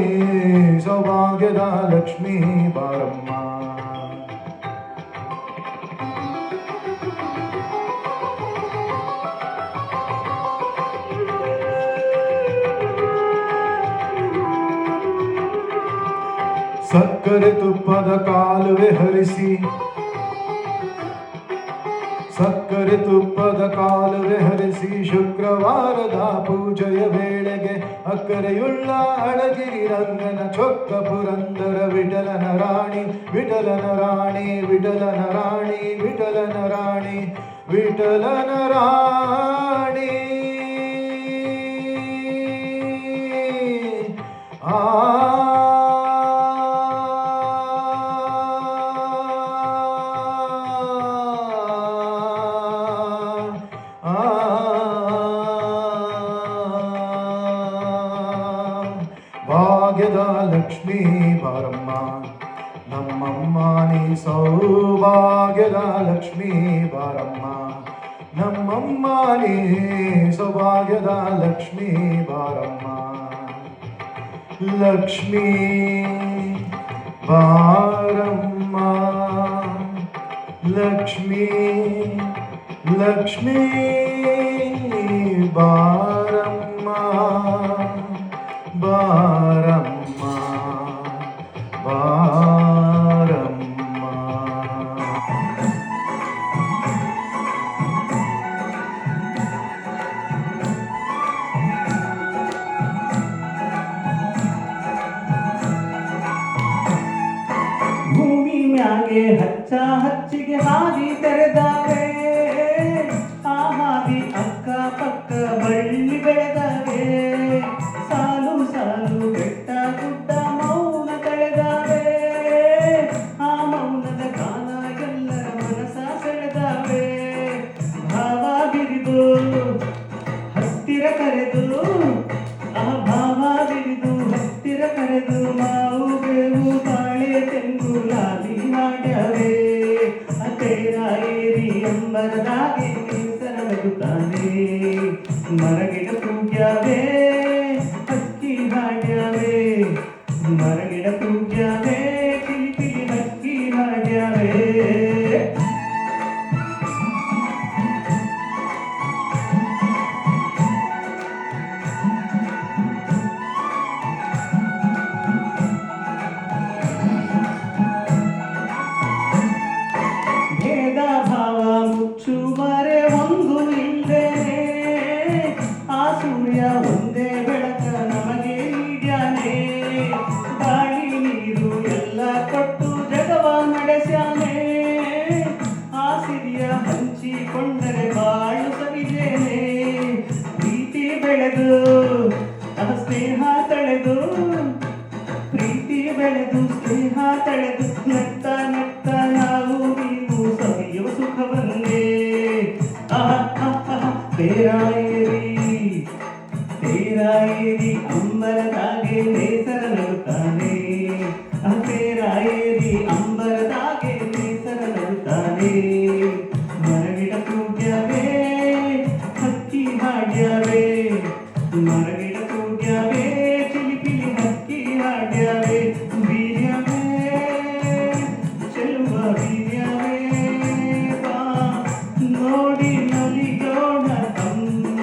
ಸೌಭಾಗ್ಯದ ಲಕ್ಷ್ಮೀ ಬಾರಮ್ಮ. ಸಕ್ಕರೆ ತುಪ್ಪದ ಕಾಲುವೆ ಹರಿಸಿ, ಸಕ್ಕರೆ ತುಪ್ಪದ ಕಾಲುವೆ ಹರಿಸಿ ಶುಕ್ರವಾರದ ಪೂಜೆಯ ವೇಳೆಗೆ ಅಕ್ಕರೆಯುಳ್ಳ ಅಳಗಿರಿ ರಂಗನ ಚೊಕ್ಕ ಪುರಂದರ ವಿಠಲನ ರಾಣಿ, ವಿಠಲನ ರಾಣಿ, ವಿಠಲನ ರಾಣಿ, ವಿಠಲನ ರಾಣಿ, ವಿಠಲನ ರಾಣಿ. ಭಾಗ್ಯದ ಲಕ್ಷ್ಮೀ ಬಾರಮ್ಮ, ನಮ್ಮಮ್ಮ ನೀ ಸೌಭಾಗ್ಯದ ಲಕ್ಷ್ಮೀ ಬಾರಮ್ಮ, ನಮ್ಮಮ್ಮ ನೀ ಸೌಭಾಗ್ಯದ ಲಕ್ಷ್ಮೀ ಬಾರಮ್ಮ. ಲಕ್ಷ್ಮೀ ಬಾರಮ್ಮ, ಲಕ್ಷ್ಮೀ ಲಕ್ಷ್ಮೀ ಬಾರಮ್ಮ, ಬಾರಮ್ಮ ಬಾರಮ್ಮ. ಭೂಮಿ ಮ್ಯಾಗೆ ಹಚ್ಚ ಹಚ್ಚಿಗೆ ಹಾದಿ ತೆರೆದಾವೆ, ಆ ಹಾದಿ ಅಕ್ಕ ಪಕ್ಕ ಬಳ್ಳಿ ಬೆಳೆದಾವೆ, ಸಾಲು ಸಾಲು ಬೆಟ್ಟ ಗುಡ್ಡ ಮೌನ ಕಳೆದಾವೆ, ಆ ಮೌನದ ಗಾನ ಎಲ್ಲರ ಮನಸ ಸೆಳೆದಾವೆ. ಭಾವ ಬಿರಿದು ಹತ್ತಿರ ಕರೆದು, ಆ ಭಾವ ಬಿರಿದು ಹತ್ತಿರ ಕರೆದು, ಮಾವು ಬೇವು ಬಾಳೆ ತೆಂಗು ಲಾಲಿ ಮಾಡ್ಯಾವೆ, ತೇರ ಏರಿ ಅಂಬರದಾಗೆ ಸರಳಗುತ್ತಾನೆ, ಮರಗಿಡ ಪೂಜ್ಯಾವೆ ಹಕ್ಕಿ ಹಾಡ್ಯಾವೆ, ಮರಗಿಡ ಪೂಜ್ಯಾವೆ ಕಿಲಿ ಕಿಲಿ ಹಕ್ಕಿ ಹಾಡ್ಯಾವೆ. ಭೇದ ಭಾವ ಮುಚ್ಚು ಮರೆ ಒಂದು ಇಲ್ದೇನೆ, ಆ ಸೂರ್ಯ ಒಂದೇ ಬೆಳಕ ನಮಗೆ ನೀಡ್ಯಾನೆ, ಗಾಳಿ ನೀರು ಎಲ್ಲ ಕೊಟ್ಟು ಜಗವ ನಡೆಸ್ಯಾನೆ, ಆ ಸಿರಿಯ ಹಂಚಿಕೊಂಡರೆ ಬಾಳು ಸವಿದೇನೆ, ಪ್ರೀತಿ ಬೆಳೆದು ಸ್ನೇಹ ತಳೆದು, ಪ್ರೀತಿ ಬೆಳೆದು ಸ್ನೇಹ ತಳೆದು, ನಗ್ತ ನಗ್ತ ನಾವು ನೀವು ಸವಿಯುವ ಸುಖವನ್ನೇ. ತೇರಾಯೇರಿ ಅಂಬರದಾಗೆ ನೇಸರ ನಗುತ್ತಾನೆ, ತೇರಾಯೇರಿ ಅಂಬರದಾಗೆ ನೇಸರ ನಗುತ್ತಾನೆ, ಮರಗಿಡ ಪೂಜ್ಯವೇ ಹಕ್ಕಿ ಹಾಡ್ಯಾವೆ, ಮರಗಿಡ ಪೂಜ್ಯವೇ ಪಿಲಿ ಪಿಲಿ ಹಕ್ಕಿ ಹಾಡ್ಯಾವೆ. ವೀರ್ಯವೇ ಚೆಲುವ ವೀರ್ಯವೇ ಬಾ ನೋಡಿ ನಲಿಯೋಣ ತಮ್ಮ,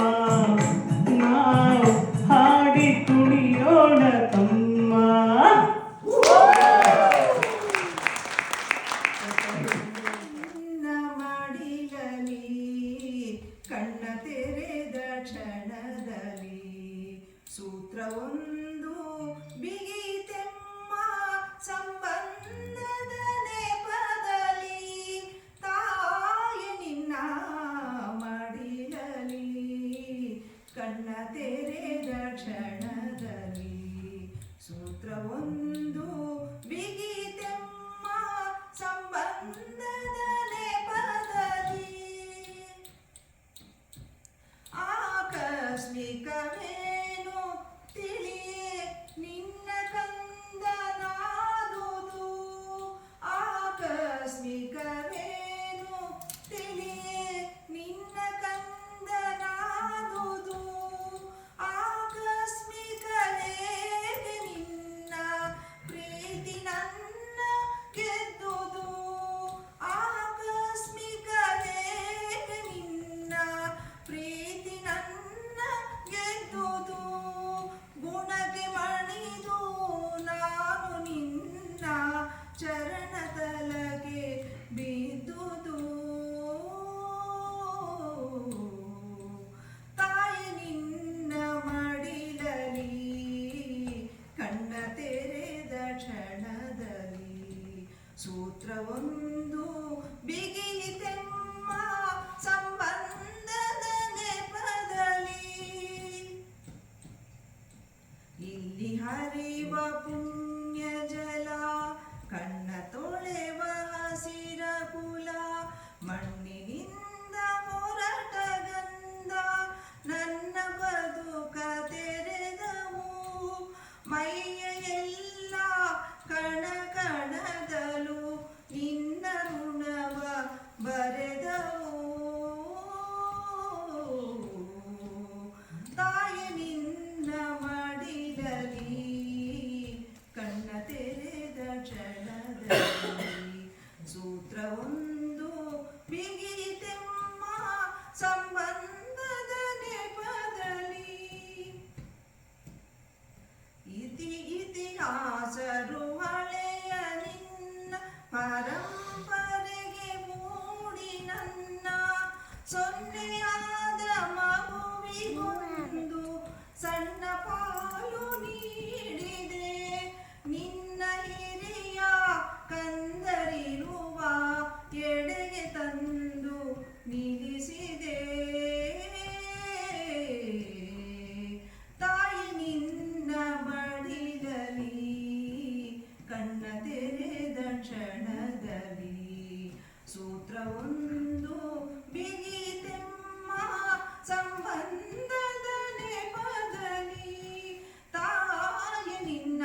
ನಾವು ಹಾಡಿ ಕುಣಿಯೋಣ ತಮ್ಮ. ಮಾಡಿಗಲಿ ಕಣ್ಣ ತೆರೆದ ಕ್ಷಣದಲ್ಲಿ ಸೂತ್ರವೊಂದು ಬಿಗಿತೆಮ್ಮ, ಸಂಬಂಧದ ನೆಪದಲ್ಲಿ ತಾಯ ನಿನ್ನ ಮಾಡಿಗಲಿ ಕಣ್ಣ ತೆರೆದ ಕ್ಷಣದಲ್ಲಿ ಸೂತ್ರವೊಂದು ಬಿಗಿತೆಮ್ಮ, ಸಂಬಂಧದ ನೆಪದಲ್ಲಿ ಆಕಸ್ಮಿಕವೇನು ತಿಳಿಯ ಒಂದು ಬಿಗಿತೆಮ್ಮ ಸಂಬಂಧದ ನೆಪದಲ್ಲಿ ತಾಯ ನಿನ್ನ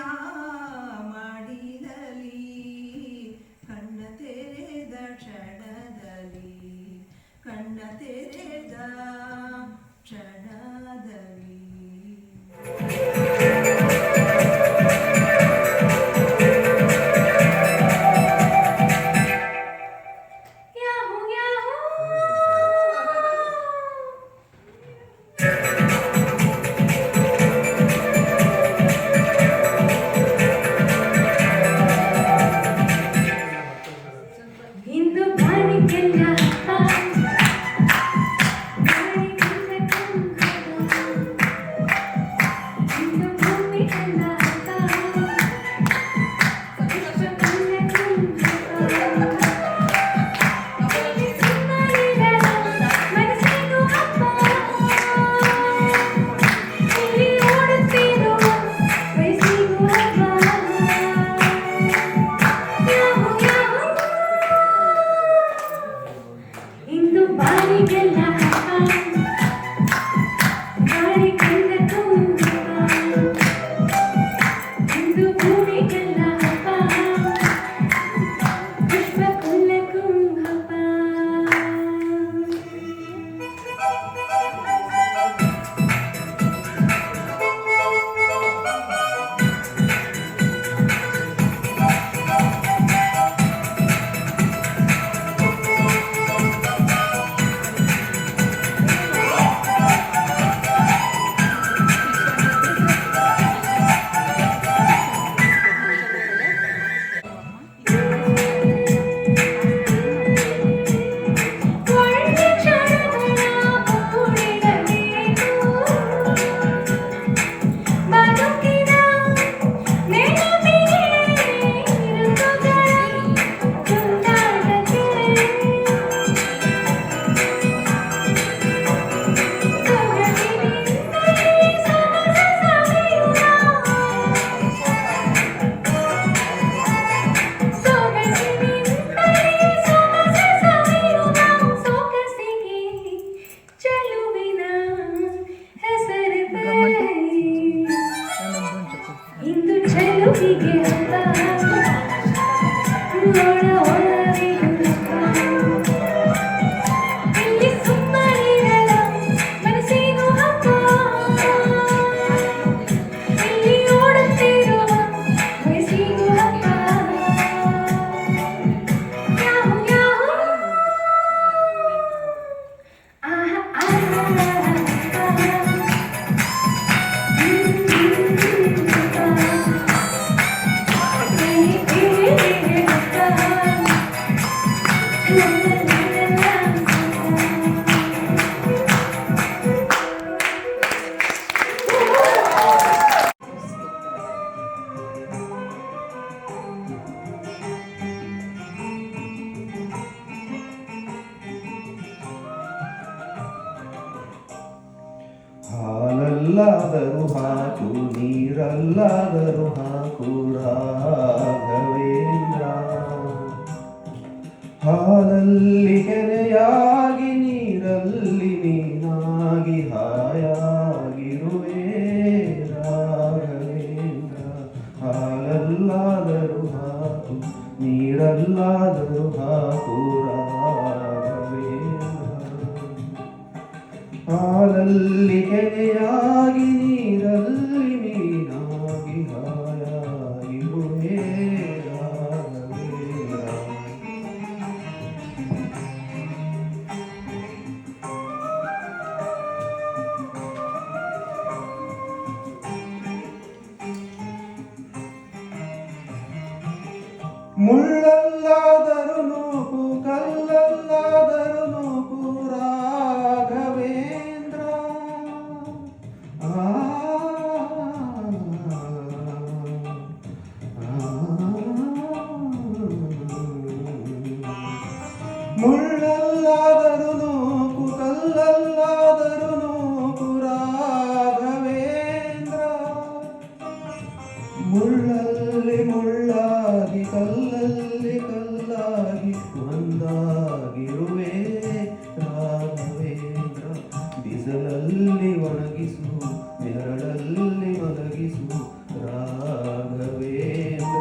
ಮಾಡಿದಲ್ಲಿ ಕಣ್ಣ ತೆರೆದ ಕ್ಷಣದಲ್ಲಿ ಕಣ್ಣ ತೆರೆದ ಕ್ಷಣದಲ್ಲಿ ಇಂದು ಬಾಳಿಗೆಲ್ಲ ಇಂದು ಭೂಮಿ ಎಲ್ಲ ಮನಸ್ಸಿಗೂ ಹಬ್ಬ ಇಲ್ಲಿ ಓಡುತ್ತಿರೋ ವಯಸ್ಸಿಗೂ ಹಬ್ಬ ಇಂದು ಬಾಳಿಗೆಲ್ಲ ಬಾಳಿ ಕಂಡ ತುಂಬ ಇಂದು ಭೂಮಿಗೆಲ್ಲ ಹಬ್ಬ ಪುಷ್ಪ ಕುಲ್ಲಕ್ಕೂ ಹಬ್ಬ ಒಳ್ಳೆ ಕ್ಷಣಗಳ ಕೂಡಿರಬೇಕು ಬದುಕಿನ ನೆನಪಿಗೆ ಋತುಗಳ ತುಂಟಾಟಕ್ಕೆ ಸೊಗಸಿನಿಂದಲೇ ಸೊಗಸ ಸವಿಯುವ ಸೊಗಸಿನಿಂದಲೇ ಸೊಗಸ ಸವಿಯುವ ಸೊಗಸಿಗೆ ಚೆಲುವಿನ ಹೆಸರಿದೆ ಇಂದು ಚೆಲುವಿಗೆ ಹಬ್ಬ ಒಳ ಒಳವಿದು ಹಬ್ಬ ಇಲ್ಲಿ ಸುಮ್ಮನಿರಲ ಮನಸ್ಸಿಗೂ ಹಬ್ಬ ಇಲ್ಲಿ ಓಡುತ್ತಿರುವ ವಯಸ್ಸಿಗೂ ಹಬ್ಬ ಯಾಹು ಯಾಹು ಆಹಾ ಹಾಲಲ್ಲಾದರೂ ಹಾಕು ನೀರಲ್ಲಾದರೂ ಹಾಕು ರಾಘವೇಂದ್ರ ಹಾಲಲ್ಲಿ ಕೆರೆಯಾಗಿ ನೀರಲ್ಲಿ ನೀನಾಗಿ ಹಾಯಾಗಿರುವೆ ರಾಘವೇಂದ್ರ ಹಾಲಲ್ಲಾದರೂ ಹಾಕು ನೀರಲ್ಲಾದರೂ ಹಾಕು ರಾಘವೇಂದ್ರ ಹಾಲಲ್ಲಿ ಕೆರೆಯಾಗಿ ನೀರಲ್ಲಿ ನೀನಾಗಿ ಹಾಯಾಗಿರುವೆ ರಾಘವೇಂದ್ರ ಮುಳ್ಳಲ್ಲಾದರೂ ನೂಕು ಕಲ್ಲಲ್ಲಾದರೂ ನೂಕು ರಾಘವೇಂದ್ರ ಮುಳ್ಳಲ್ಲಾದರೂ ನೂಕು ಕಲ್ಲಲ್ಲಾದರೂ ನೂಕು ರಾಘವೇಂದ್ರ ಮುಳ್ಳಲ್ಲಿ ಮುಳ್ಳಾಗಿ ಕಲ್ಲಲ್ಲಿ ಕಲ್ಲಾಗಿ ಒಂದಾಗಿ ಹಾಗಿರುವೆ ರಾಘವೇಂದ್ರ. ಬಿಸಿಲಲ್ಲಿ ಒಣಗಿಸು ನೆರಳಲ್ಲಿ ಒದಗಿಸು ರಾಘವೇಂದ್ರ.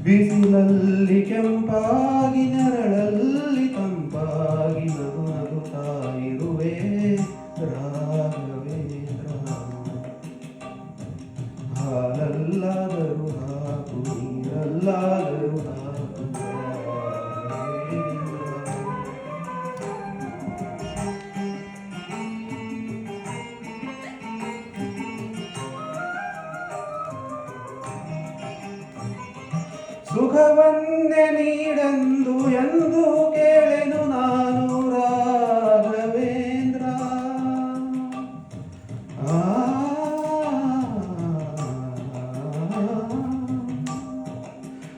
ಬಿಸಿಲಲ್ಲಿ ಕೆಂಪಾಗಿ ನೆರಳಲ್ಲಿ ತಂಪಾಗಿ ನಗು ನಗುತ್ತಾ ಇರುವೆ ರಾಘವೇಂದ್ರ. ಹಾಲಲ್ಲಾದರೂ ಹಾಕು ನೀರಲ್ಲಾದರೂ ಹಾಕು ರಾಘವೇಂದ್ರ. ಸುಖವನ್ನೇ ನೀಡೆಂದು ಎಂದು ಕೇಳೆನು ನಾನು ರಾಘವೇಂದ್ರ.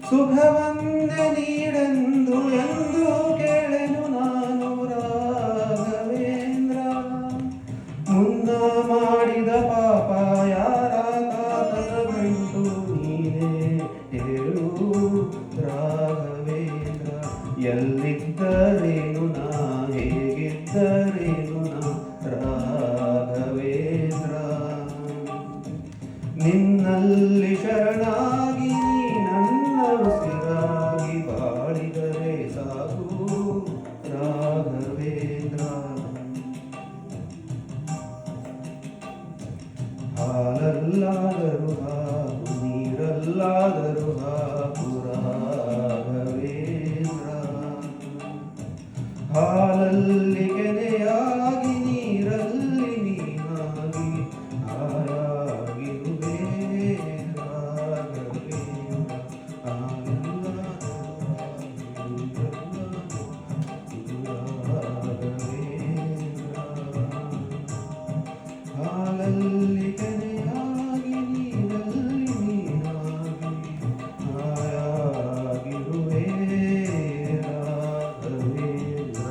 ಸುಖವನ್ನೇ ನೀಡೆಂದು ಎಂದು ಕೇಳೆನು ನಾನು ರಾಘವೇಂದ್ರ. ಮುನ್ನ ಮಾಡಿದ ಪಾಪ ಯಾರ ಕಾತದ ಗಂಟು ನೀನೇ ಹೇಳು ರಾಘವೇಂದ್ರ. ಎಲ್ಲಿದ್ದರೇನು ನಾ ಹೇಗಿದ್ದರೇನು ನಾ ರಾಘವೇಂದ್ರ. ನಿನ್ನಲ್ಲಿ ಶರಣಾಗಿ ನನ್ನ ಉಸಿರಾಗಿ ಬಾಳಿದರೆ ಸಾಕು ರಾಘವೇಂದ್ರ. ಹಾಲಲ್ಲಾದರೂ ಹಾಕು ನೀರಲ್ಲಾದರೂ ಹಾಕು ರಾಘವೇಂದ್ರ. ಹಾಲಲ್ಲಿ ಕೆನೆಯಾಗಿ ನೀರಲ್ಲಿ ನೀನಾಗಿ ಹಾಯಾಗಿರುವೆ ರಾಘವೇಂದ್ರ. ಹಾಲಲ್ಲಿ ಕೆನೆಯಾಗಿ ನೀರಲ್ಲಿ ನೀನಾಗಿ ಹಾಯಾಗಿರುವೆ ರಾಘವೇಂದ್ರ.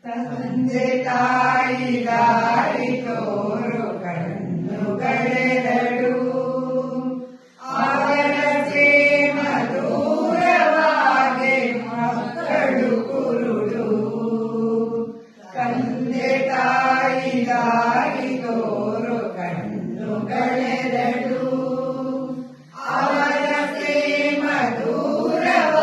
ತಂದೆ ತಾಯಿ ದಾರಿ ತೋರು ಕಣ್ಣುಗಳೆರಡು ಅವರ ಪ್ರೇಮ ದೂರವಾಗಿ ಮಕ್ಕಳು ಕುರುಡು. ತಂದೆ ತಾಯಿ ದಾರಿ ತೋರು ಕಣ್ಣುಗಳೆರಡು ಅವರ ಪ್ರೇಮ ದೂರವಾಗಿ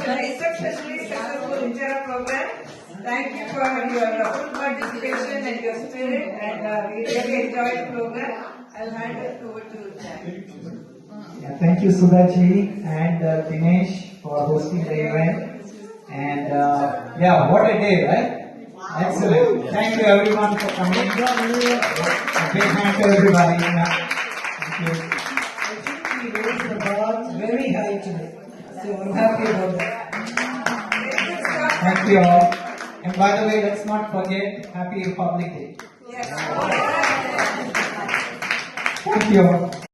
an exceptionally successful Injera program. Thank you for your full participation and your spirit, and we really enjoyed the program. I'll hand it over to Jack. Yeah, thank you, Sudhaji and Dinesh for hosting the event. And yeah, what a day, right? Excellent. Thank you everyone for coming. A big hand to everybody. Thank you. I think we raised the bar very high today. So I'm happy about that. Thank you all. And by the way, let's not forget Happy Republic Day. Yes. Thank you all.